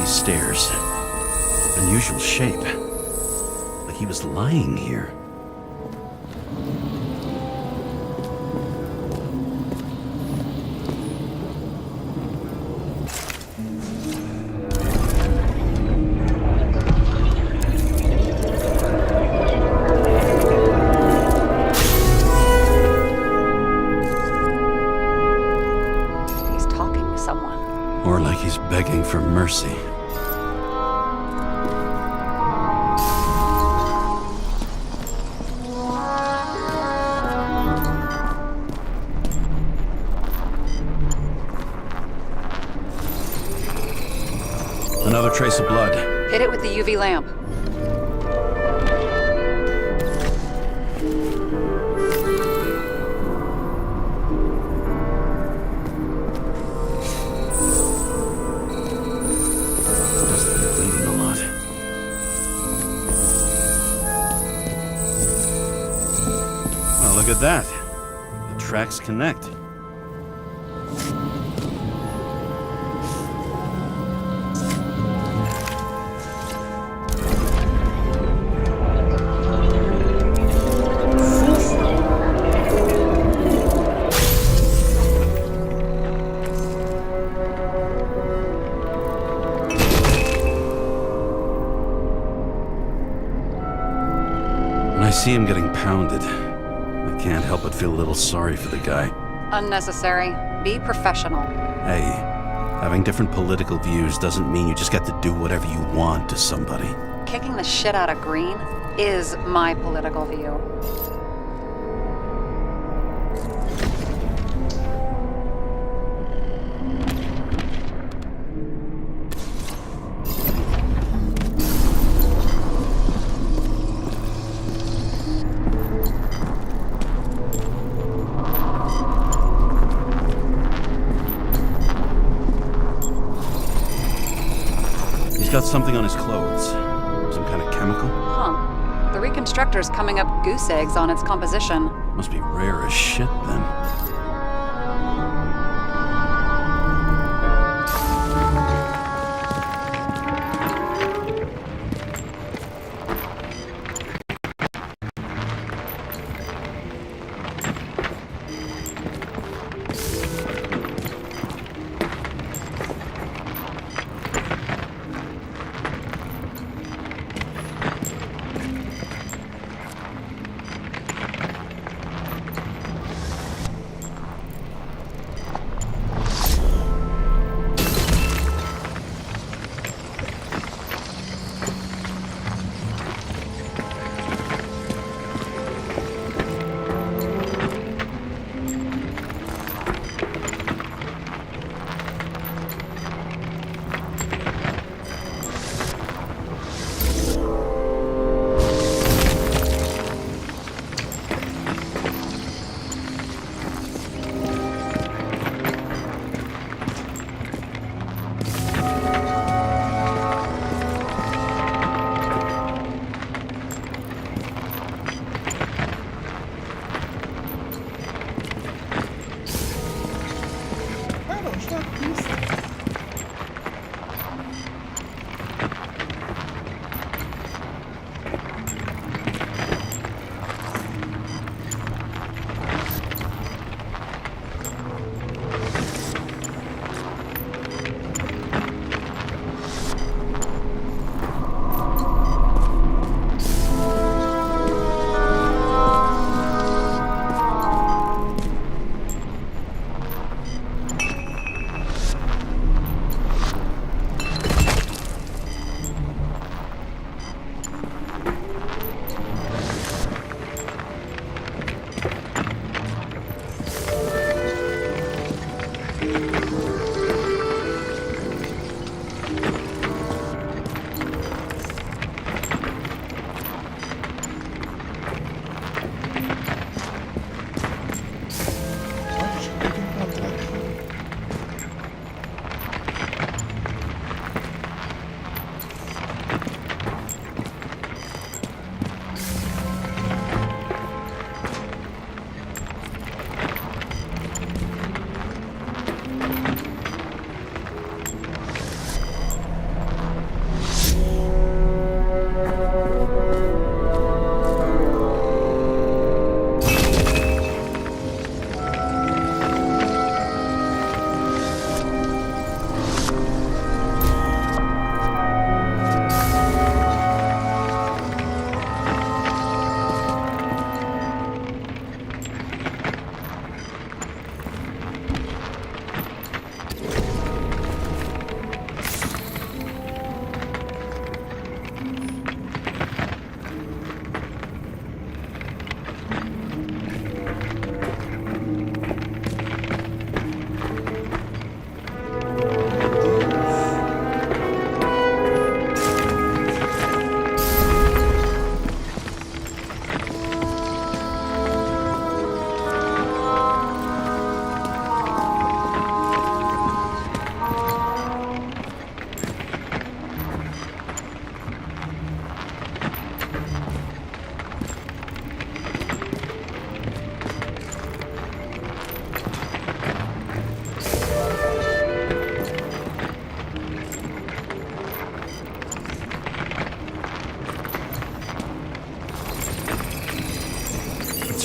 Stairs. Unusual shape. Like he was lying here. He's talking to someone. Or like he's begging for mercy. Another trace of blood. Hit it with the UV lamp. Look at that. The tracks connect. When I see him getting pounded, I can't help but feel a little sorry for the guy. Unnecessary. Be professional. Hey, having different political views doesn't mean you just get to do whatever you want to somebody. Kicking the shit out of Green is my political view. He's got something on his clothes. Some kind of chemical? Huh. The reconstructor's coming up goose eggs on its composition. Must be rare as shit then.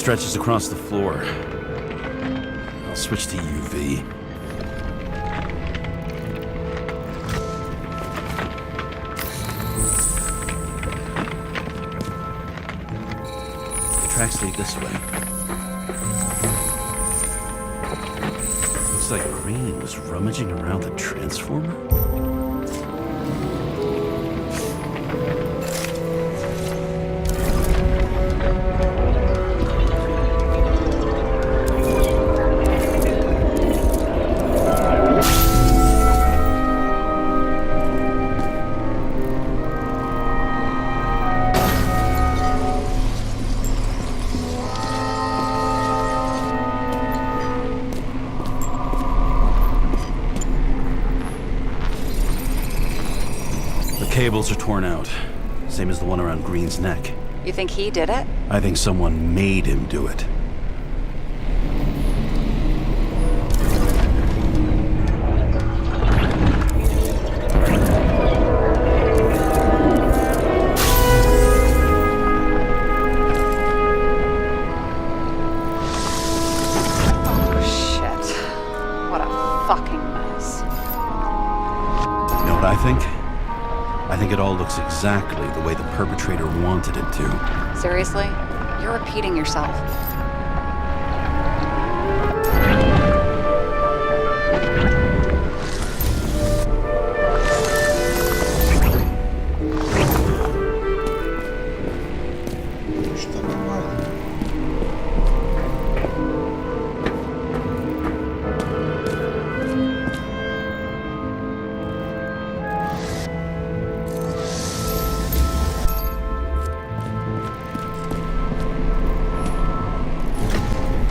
stretches across the floor. I'll switch to UV. The tracks lead this way. Looks like Green was rummaging around the transformer. Cables are torn out, same as the one around Green's neck. You think he did it? I think someone made him do it. Oh, shit. What a fucking mess. You know what I think? I think it all looks exactly the way the perpetrator wanted it to. Seriously? You're repeating yourself. Está queimado.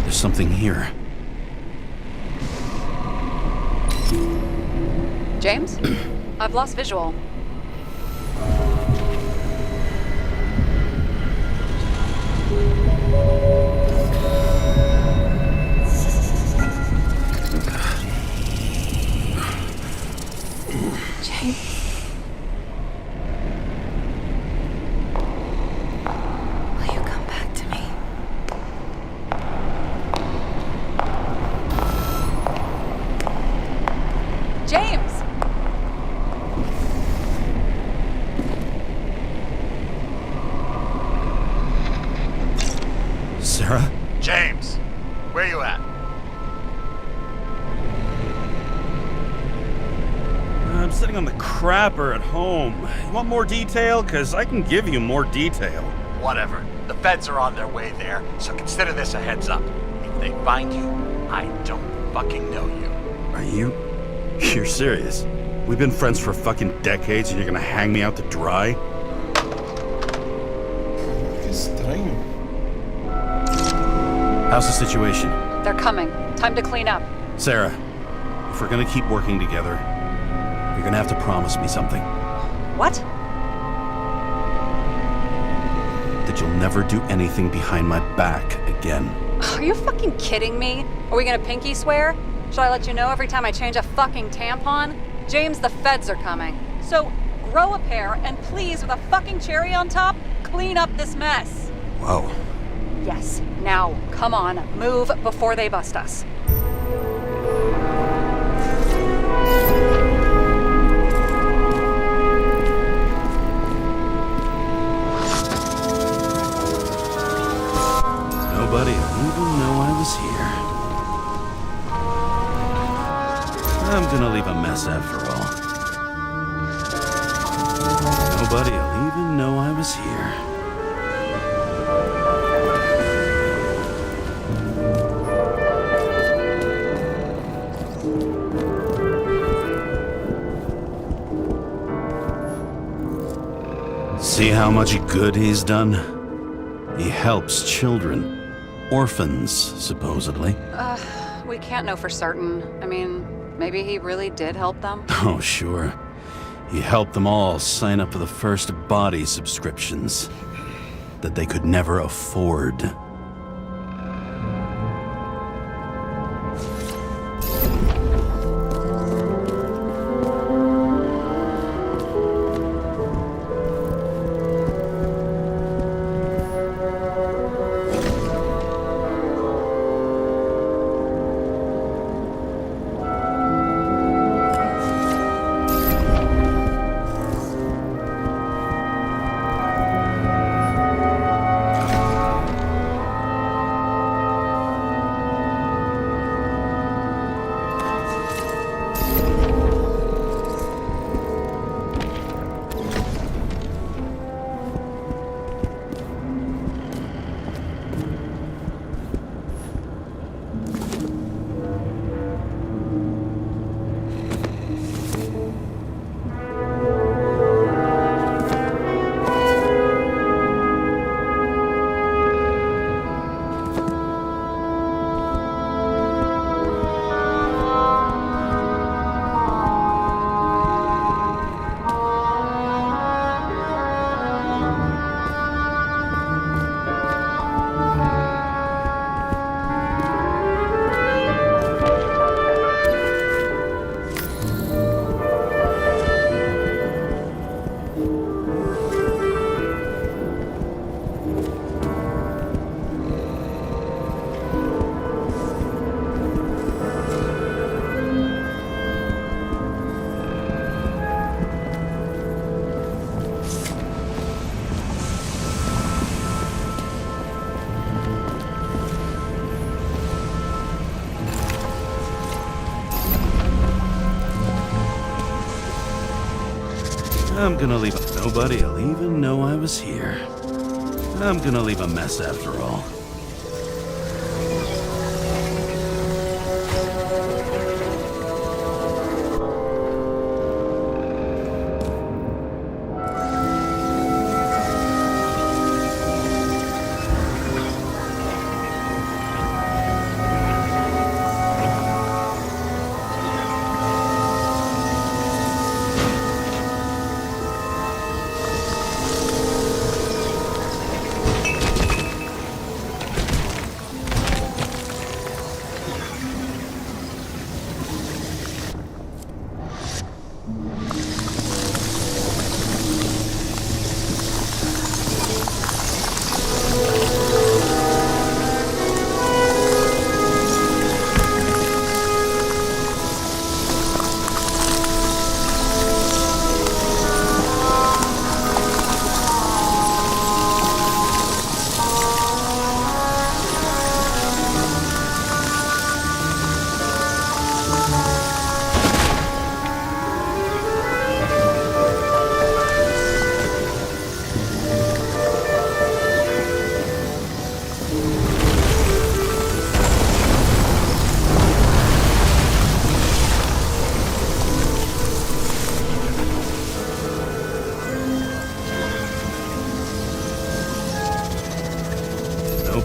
Something here. James? I've lost visual. James? Will you come back to me? James! Sarah? James, where you at? I'm sitting on the crapper at home. You want more detail? Because I can give you more detail. Whatever. The feds are on their way there, so consider this a heads up. If they find you, I don't fucking know you. Are you? You're serious? We've been friends for fucking decades and you're gonna hang me out to dry? Que estranho. How's the situation? They're coming. Time to clean up. Sarah, if we're gonna keep working together, you're gonna have to promise me something. What? That you'll never do anything behind my back again. Are you fucking kidding me? Are we gonna pinky swear? Should I let you know every time I change a fucking tampon? James, the feds are coming. So grow a pair and please, with a fucking cherry on top, clean up this mess. Whoa. Yes. Now, come on, move before they bust us. Nobody will even know I was here. I'm gonna leave a mess after all. Nobody will even know I was here. See how much good he's done? He helps children. Orphans, supposedly. We can't know for certain. I mean, maybe he really did help them. Oh, sure. He helped them all sign up for the first body subscriptions that they could never afford. I'm gonna leave a... Nobody'll even know I was here. I'm gonna leave a mess after all.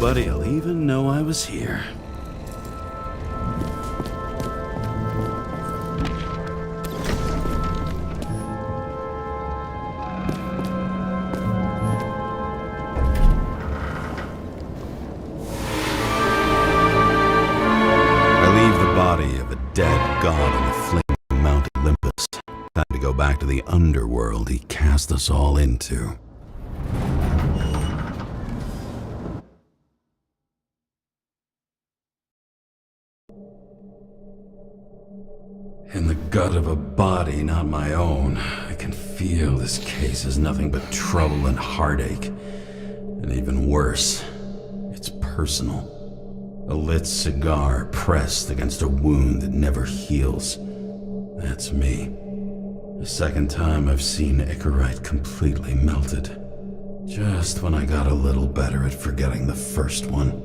Nobody'll even know I was here. I leave the body of a dead god on the flaming Mount Olympus. Time to go back to the underworld he cast us all into. In the gut of a body not my own, I can feel this case is nothing but trouble and heartache. And even worse, it's personal. A lit cigar pressed against a wound that never heals. That's me. The second time I've seen Icarite completely melted. Just when I got a little better at forgetting the first one.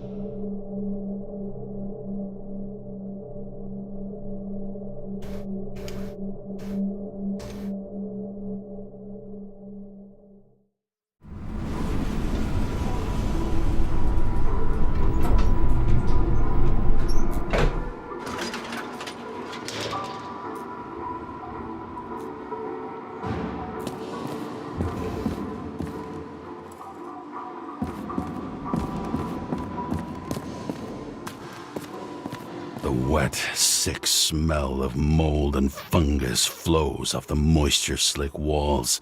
The wet, sick smell of mold and fungus flows off the moisture-slick walls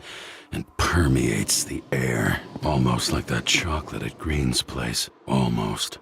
and permeates the air. Almost like that chocolate at Green's place. Almost.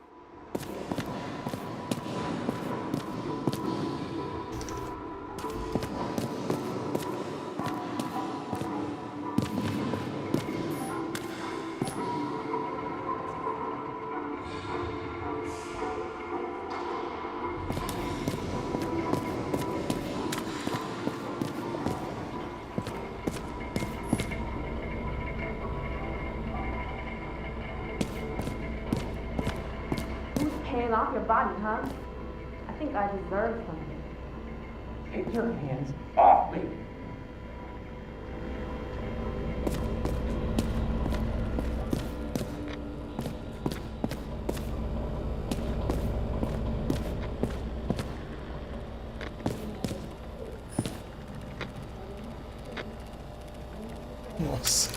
Paying off your body, huh? I think I deserve something. Get your hands off me. Nossa.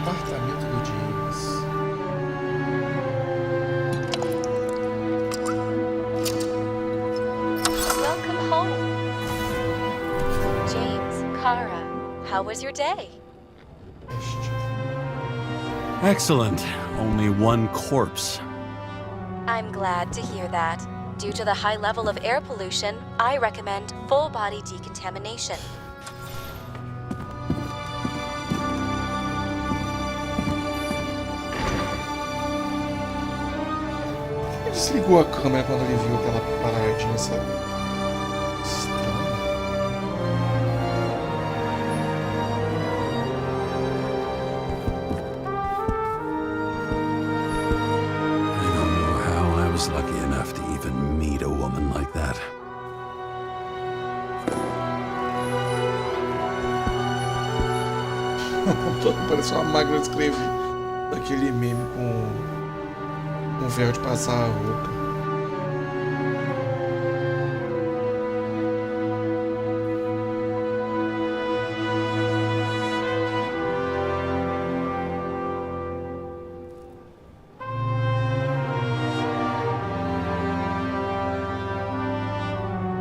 Apartamento do James. Welcome home. James, Kara, how was your day? Excellent. Only one corpse. I'm glad to hear that. Due to the high level of air pollution, I recommend full body decontamination. desligou a câmera quando ele viu aquela paradinha, sabe? Estranho. I don't know how I was lucky enough to even meet a woman like that. Parece uma máquina de escrever. Daquele meme com véu de passar a roupa.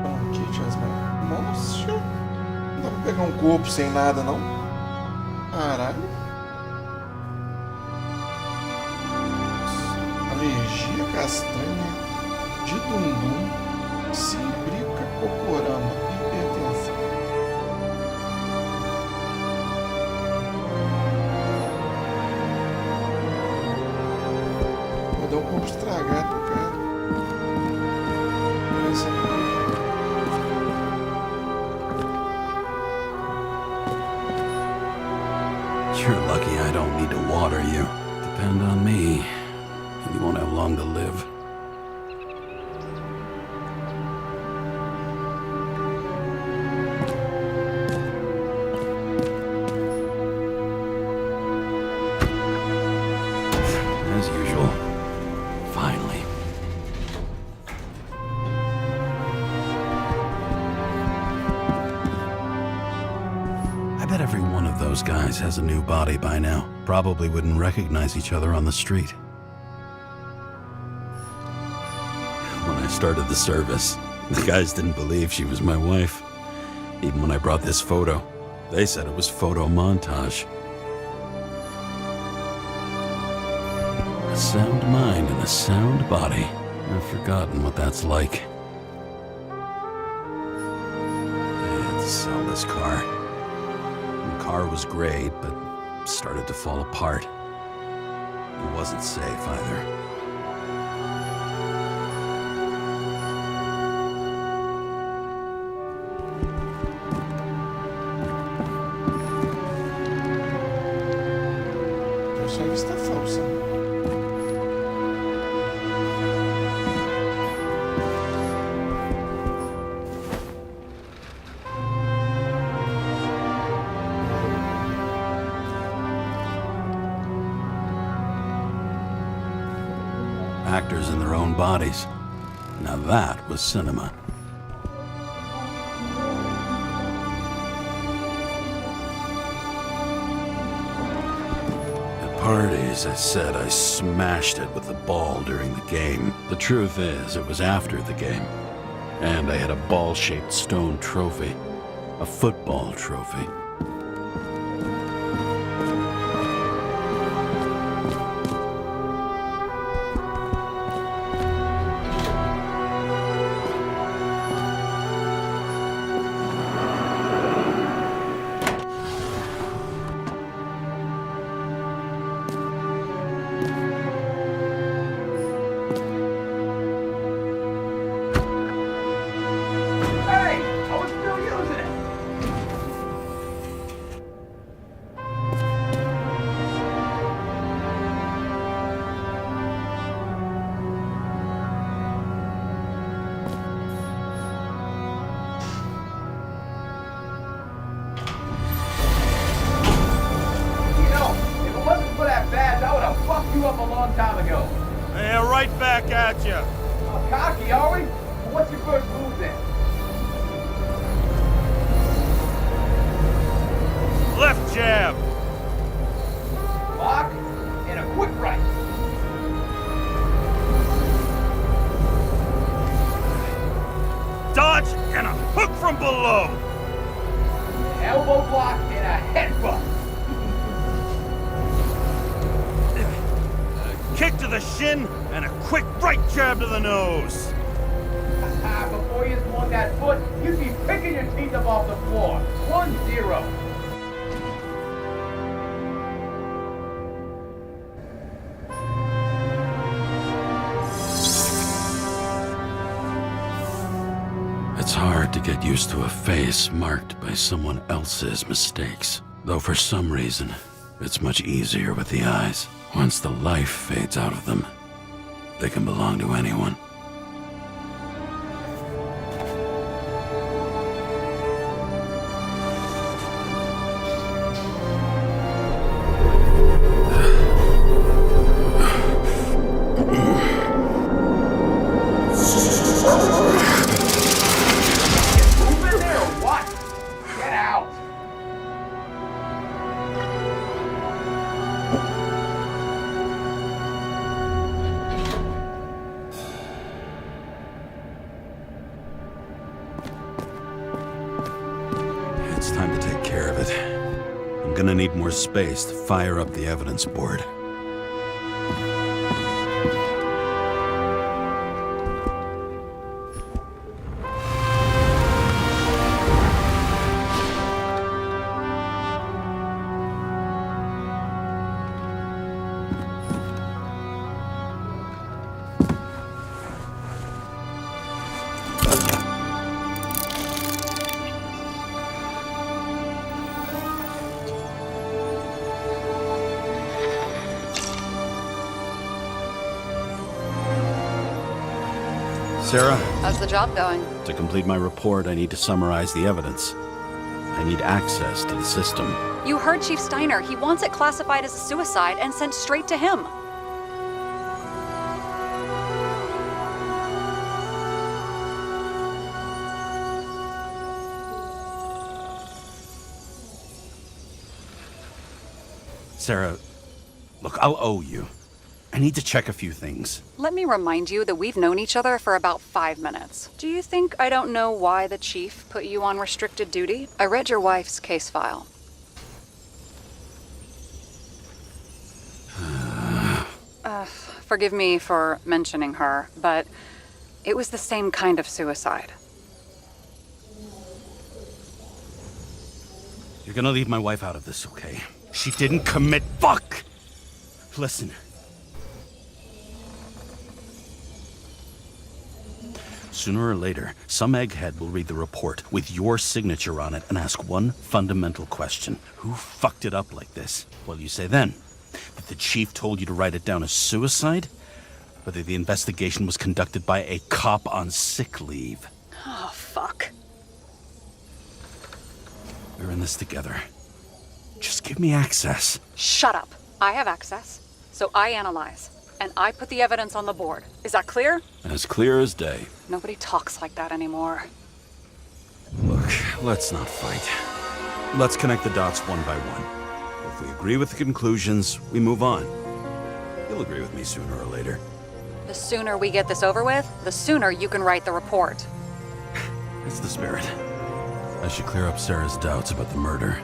Aqui tinha as mãos. Nossa, não dá pra pegar um corpo sem nada, não? Caralho. Alergia castanha, de dundum, cibrica, cocorama, hipertensão. Vou dar um corpo estragado pro cara. You're lucky I don't need to water you. Depend on me, and you won't have long to live. As usual. Finally. I bet every one of those guys has a new body by now. Probably wouldn't recognize each other on the street. When I started the service, the guys didn't believe she was my wife. Even when I brought this photo, they said it was photo montage. A sound mind and a sound body. I've forgotten what that's like. I had to sell this car. The car was great, but started to fall apart. It wasn't safe either. Essa vista falsa. Actors in their own bodies. Now that was cinema. At parties, I said I smashed it with the ball during the game. The truth is, it was after the game. And I had a ball-shaped stone trophy. A football trophy. You up a long time ago. Yeah, right back at you. Cocky, are we? Well, what's your first move then? Left jab. Lock and a quick right. Dodge and a hook from below. Elbow block and a headbutt. Kick to the shin and a quick right jab to the nose. Before you swung that foot, you'd be picking your teeth up off the floor. 1-0. hard to get used to a face marked by someone else's mistakes. Though for some reason, it's much easier with the eyes. Once the life fades out of them, they can belong to anyone. Moving there or what? Get out! It's time to take care of it. I'm gonna need more space to fire up the evidence board. Sarah, How's the job going? to complete my report, I need to summarize the evidence. I need access to the system. You heard Chief Steiner. He wants it classified as a suicide and sent straight to him. Sarah, look, I'll owe you. I need to check a few things. Let me remind you that we've known each other for about 5 minutes. Do you think I don't know why the chief put you on restricted duty? I read your wife's case file. Forgive me for mentioning her, but it was the same kind of suicide. You're gonna leave my wife out of this, okay? She didn't commit. Fuck! Listen. Sooner or later, some egghead will read the report with your signature on it and ask one fundamental question. Who fucked it up like this? What do you say then? That the chief told you to write it down as suicide? Or that the investigation was conducted by a cop on sick leave? Oh, fuck. We're in this together. Just give me access. Shut up. I have access, so I analyze. And I put the evidence on the board. Is that clear? As clear as day. Nobody talks like that anymore. Look, let's not fight. Let's connect the dots one by one. If we agree with the conclusions, we move on. You'll agree with me sooner or later. The sooner we get this over with, the sooner you can write the report. That's the spirit. I should clear up Sarah's doubts about the murder.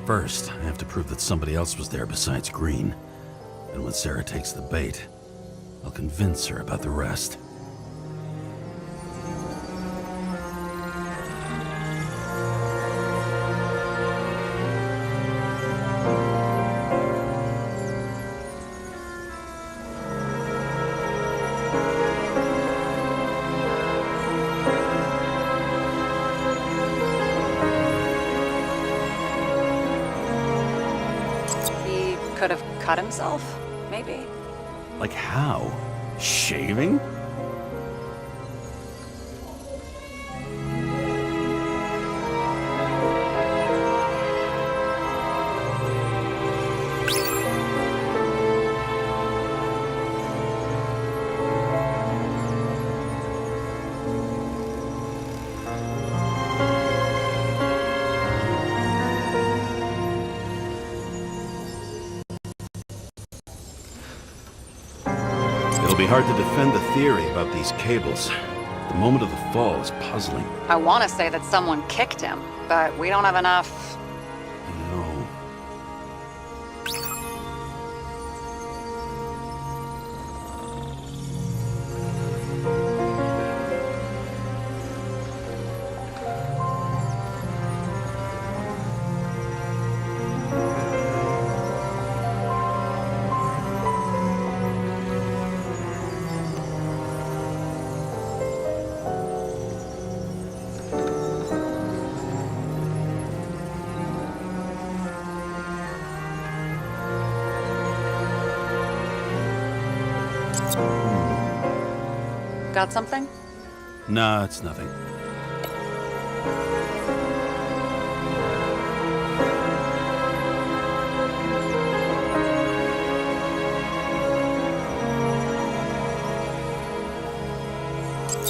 First, I have to prove that somebody else was there besides Green. And when Sarah takes the bait, I'll convince her about the rest. He could have cut himself, maybe. Like how? Shaving? It'll be hard to defend the theory about these cables. The moment of the fall is puzzling. I want to say that someone kicked him, but we don't have enough. I know. got something? Nah, it's nothing.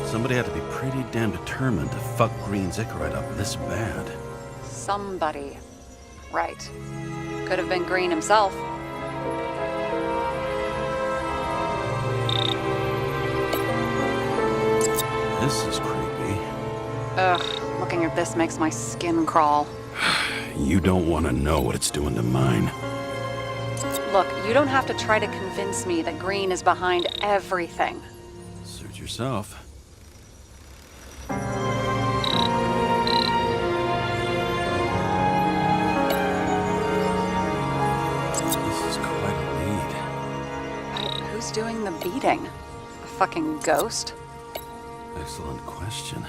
Somebody had to be pretty damn determined to fuck Green's Icarite up this bad. Somebody. Right. Could have been Green himself. This is creepy. Ugh, looking at this makes my skin crawl. You don't want to know what it's doing to mine. Look, you don't have to try to convince me that Green is behind everything. Suit yourself. This is quite a lead. But who's doing the beating? A fucking ghost? Excellent question.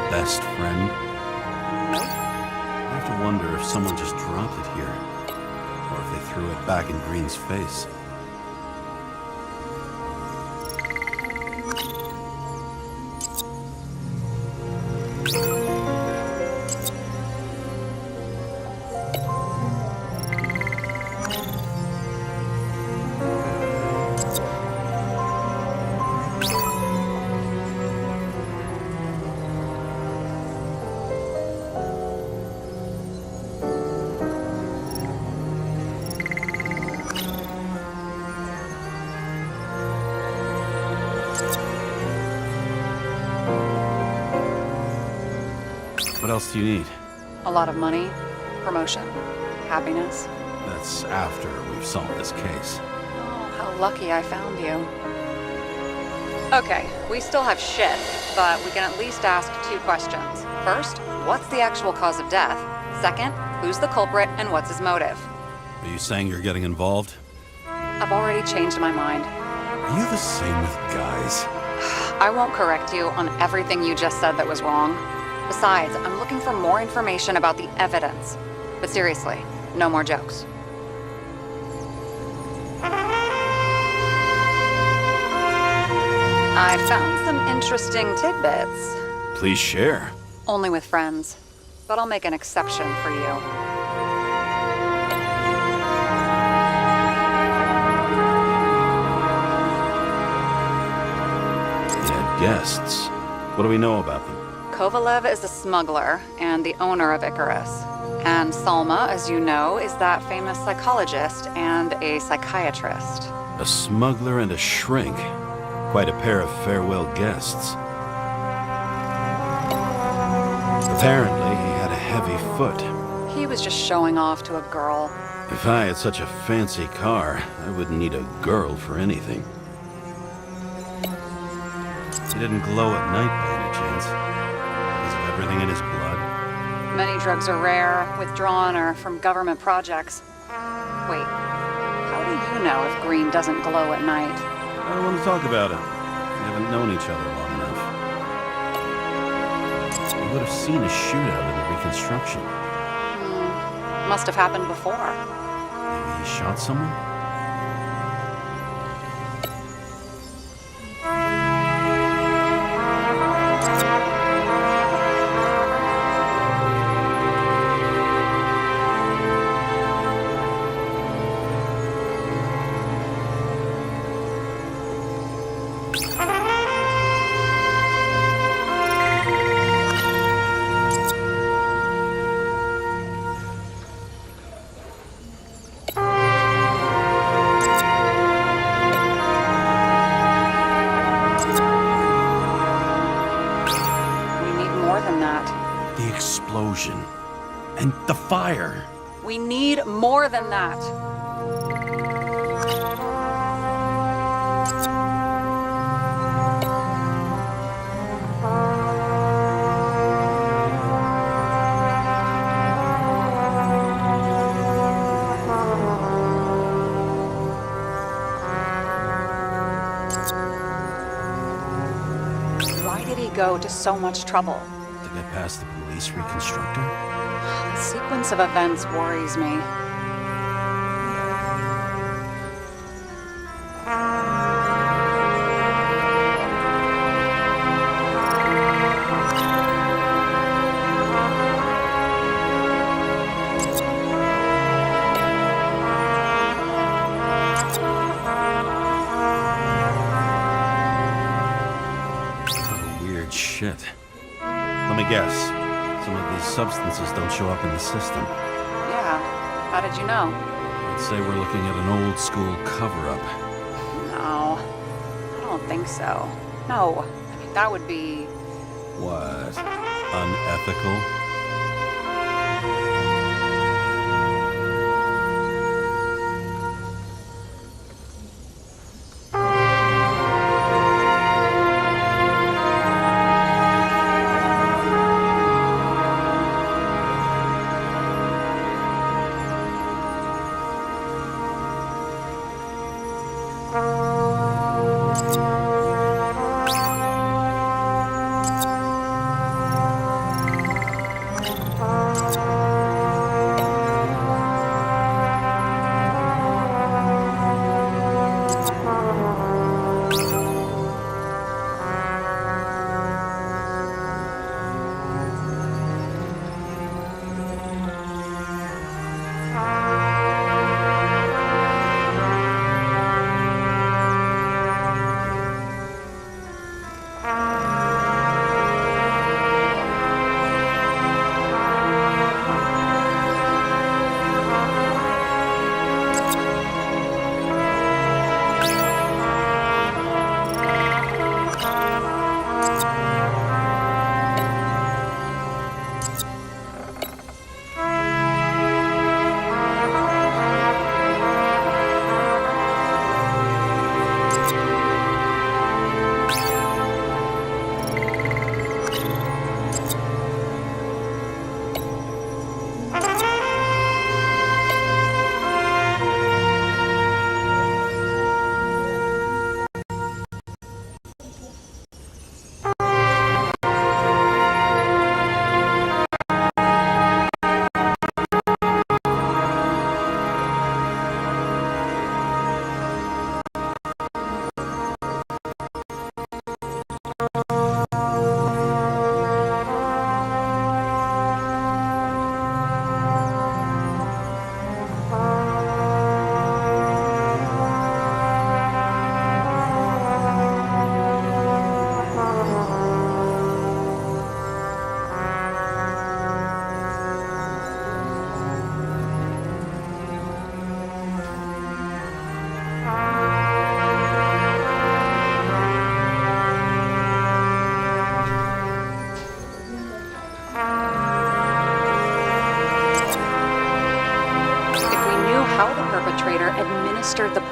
Best friend? I have to wonder if someone just dropped it here, or if they threw it back in Green's face. What else do you need? A lot of money, promotion, happiness. That's after we've solved this case. Oh, how lucky I found you. Okay, we still have shit, but we can at least ask 2 questions. First, what's the actual cause of death? Second, who's the culprit and what's his motive? Are you saying you're getting involved? I've already changed my mind. Are you the same with guys? I won't correct you on everything you just said that was wrong. Besides, I'm looking for more information about the evidence. But seriously, no more jokes. I found some interesting tidbits. Please share. Only with friends. But I'll make an exception for you. He had guests. What do we know about them? Kovalev is a smuggler and the owner of Icarus. And Salma, as you know, is that famous psychologist and a psychiatrist. A smuggler and a shrink. Quite a pair of farewell guests. Apparently, he had a heavy foot. He was just showing off to a girl. If I had such a fancy car, I wouldn't need a girl for anything. He didn't glow at night by any chance. Because of everything in his blood. Many drugs are rare, withdrawn, or from government projects. Wait, how do you know if green doesn't glow at night? I don't want to talk about it. We haven't known each other long enough. You would have seen a shootout in the reconstruction. Must have happened before. Maybe he shot someone? The explosion. And the fire. We need more than that. Why did he go to so much trouble? To get past the police reconstructor? The sequence of events worries me. Weird shit. Let me guess. Some of these substances don't show up in the system. Yeah. How did you know? I'd say we're looking at an old school cover-up. No. I don't think so. No. I mean, that would be... What? Unethical?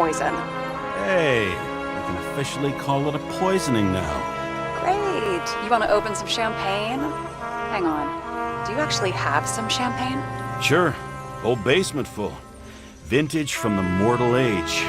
poison. Hey, you can officially call it a poisoning now. Great. You want to open some champagne? Hang on. Do you actually have some champagne? Sure. Whole basement full. Vintage from the mortal age.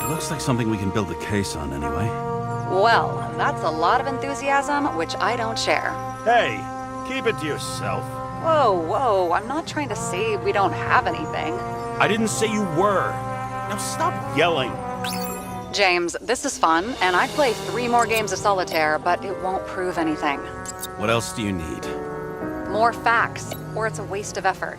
Looks like something we can build a case on anyway. Well, that's a lot of enthusiasm, which I don't share. Hey, keep it to yourself. Whoa, I'm not trying to say we don't have anything. I didn't say you were. Now stop yelling. James, this is fun, and I'd play 3 more games of solitaire, but it won't prove anything. What else do you need? More facts, or it's a waste of effort.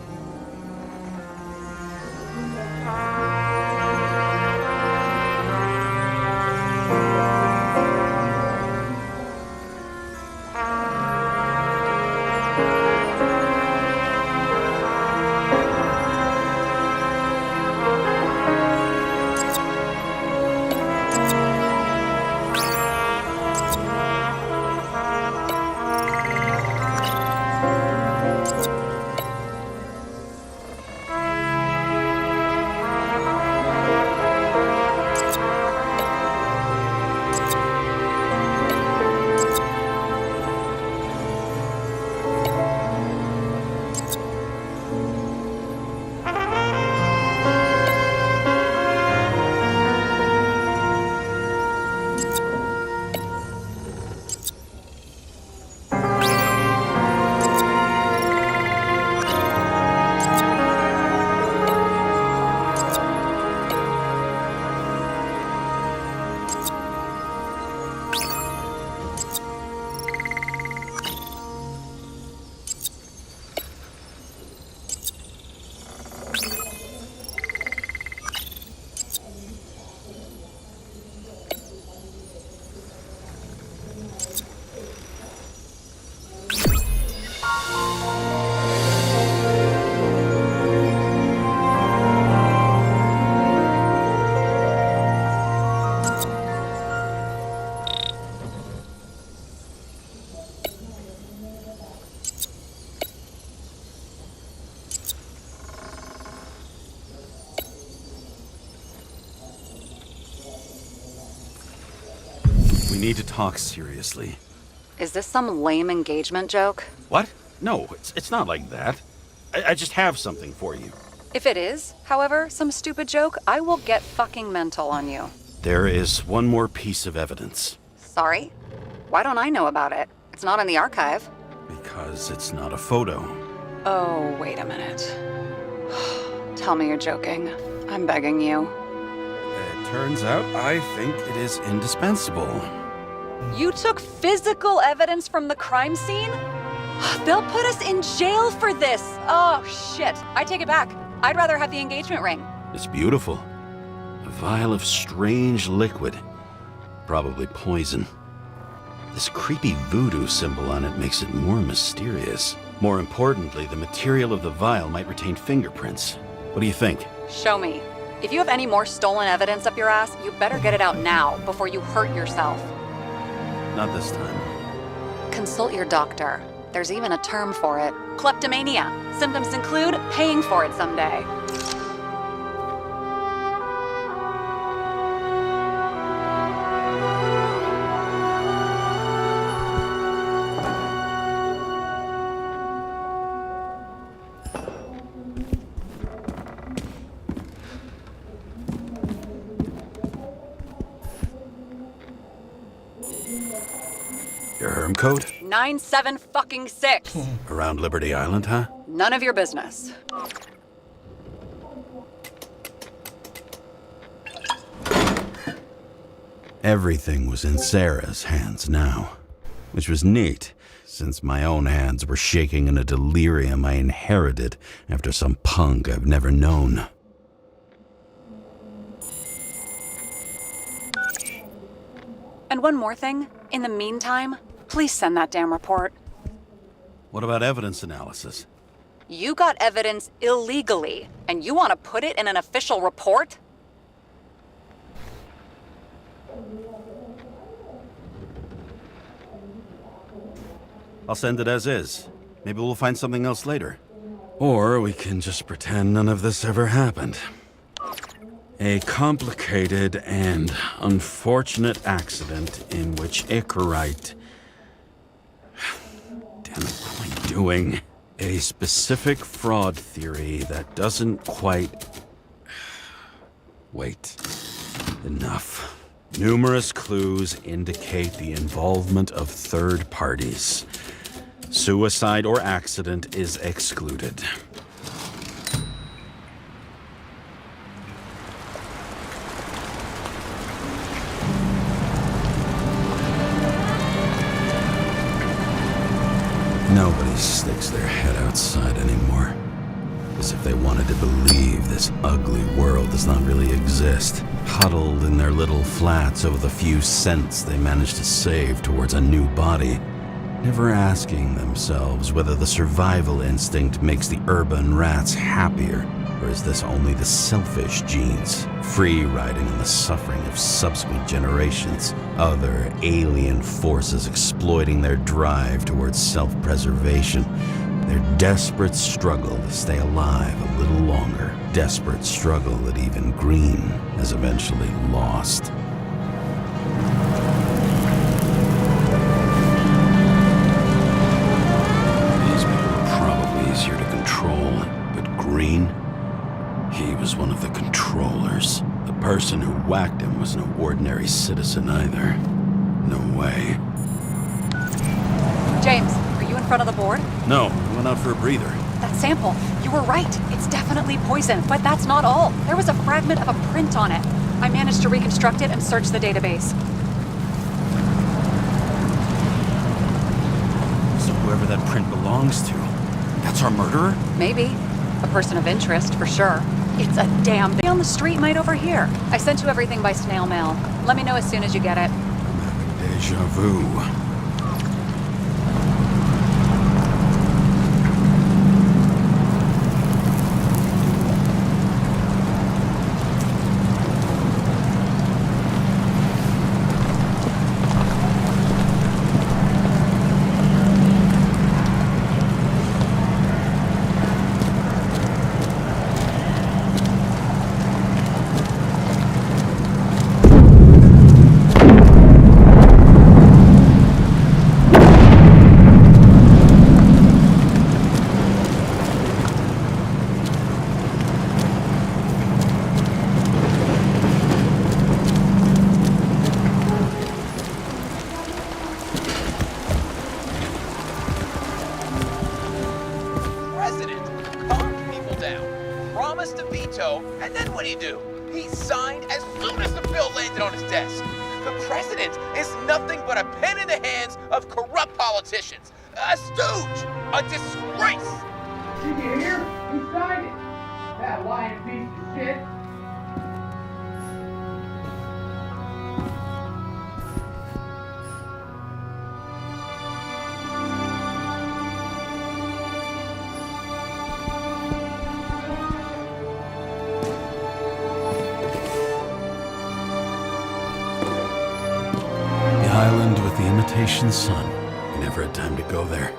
We need to talk seriously. Is this some lame engagement joke? What? No, it's not like that. I just have something for you. If it is, however, some stupid joke, I will get fucking mental on you. There is one more piece of evidence. Sorry? Why don't I know about it? It's not in the archive. Because it's not a photo. Oh, wait a minute. Tell me you're joking. I'm begging you. It turns out I think it is indispensable. You took physical evidence from the crime scene? They'll put us in jail for this. Oh, shit. I take it back. I'd rather have the engagement ring. It's beautiful. A vial of strange liquid. Probably poison. This creepy voodoo symbol on it makes it more mysterious. More importantly, the material of the vial might retain fingerprints. What do you think? Show me. If you have any more stolen evidence up your ass, you better get it out now before you hurt yourself. Not this time. Consult your doctor. There's even a term for it. Kleptomania. Symptoms include paying for it someday. Your herm code? 97-fucking-6. Around Liberty Island, huh? None of your business. Everything was in Sarah's hands now, which was neat, since my own hands were shaking in a delirium I inherited after some punk I've never known. And one more thing. In the meantime, please send that damn report. What about evidence analysis? You got evidence illegally, and you want to put it in an official report? I'll send it as is. Maybe we'll find something else later. Or we can just pretend none of this ever happened. A complicated and unfortunate accident in which Icarite... Damn it, what am I doing? A specific fraud theory that doesn't quite... Wait. Enough. Numerous clues indicate the involvement of third parties. Suicide or accident is excluded. Nobody sticks their head outside anymore. As if they wanted to believe this ugly world does not really exist. Huddled in their little flats over the few cents they managed to save towards a new body. Never asking themselves whether the survival instinct makes the urban rats happier, or is this only the selfish genes, free riding in the suffering of subsequent generations, other alien forces exploiting their drive towards self-preservation, their desperate struggle to stay alive a little longer, desperate struggle that even Green has eventually lost. Easier to control, but Green, he was one of the controllers. The person who whacked him was no ordinary citizen either. No way. James, are you in front of the board? No, I went out for a breather. That sample, you were right. It's definitely poison, but that's not all. There was a fragment of a print on it. I managed to reconstruct it and search the database. So whoever that print belongs to, that's our murderer? Maybe. A person of interest, for sure. It's a damn thing on the street might overhear. I sent you everything by snail mail. Let me know as soon as you get it. I'm having deja vu. promised to veto, and then what'd he do? He signed as soon as the bill landed on his desk. The president is nothing but a pen in the hands of corrupt politicians. A stooge! A disgrace! Did you hear? He signed it. That lying piece of shit. The island with the imitation sun. We never had time to go there.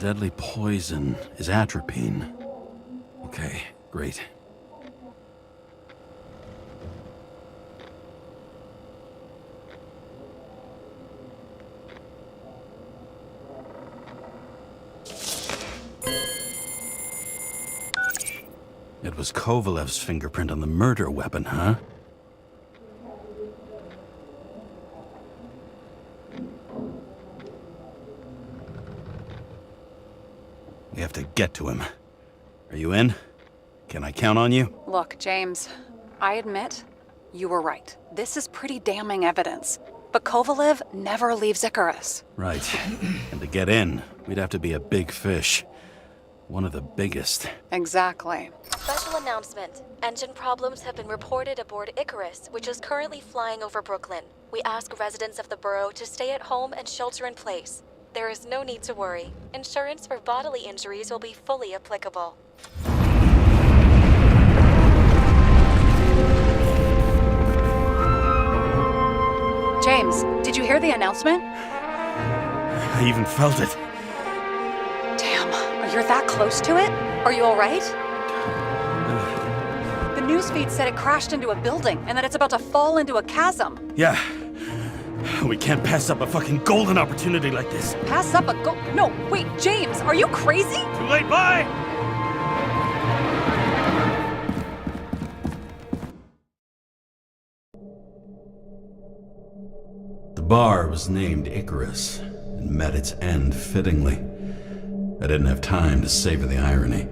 Deadly poison is atropine. Okay, great. It was Kovalev's fingerprint on the murder weapon, huh? We have to get to him. Are you in? Can I count on you? Look, James, I admit, you were right. This is pretty damning evidence. But Kovalev never leaves Icarus. Right. And to get in, we'd have to be a big fish. One of the biggest. Exactly. Special announcement. Engine problems have been reported aboard Icarus, which is currently flying over Brooklyn. We ask residents of the borough to stay at home and shelter in place. There is no need to worry. Insurance for bodily injuries will be fully applicable. James, did you hear the announcement? I even felt it. Damn, you're that close to it? Are you alright? The newsfeed said it crashed into a building and that it's about to fall into a chasm. Yeah. We can't pass up a fucking golden opportunity like this. Pass up a No, wait, James, are you crazy? Too late, bye! The bar was named Icarus and met its end fittingly. I didn't have time to savor the irony.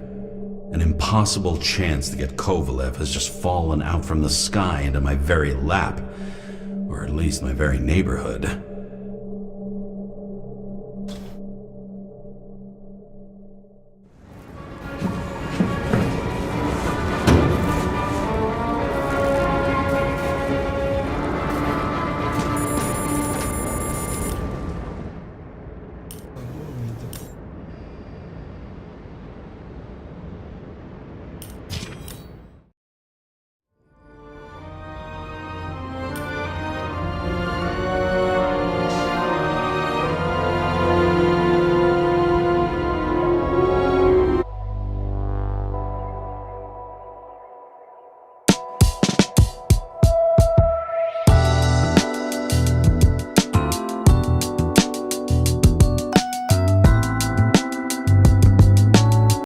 An impossible chance to get Kovalev has just fallen out from the sky into my very lap. Or at least my very neighborhood.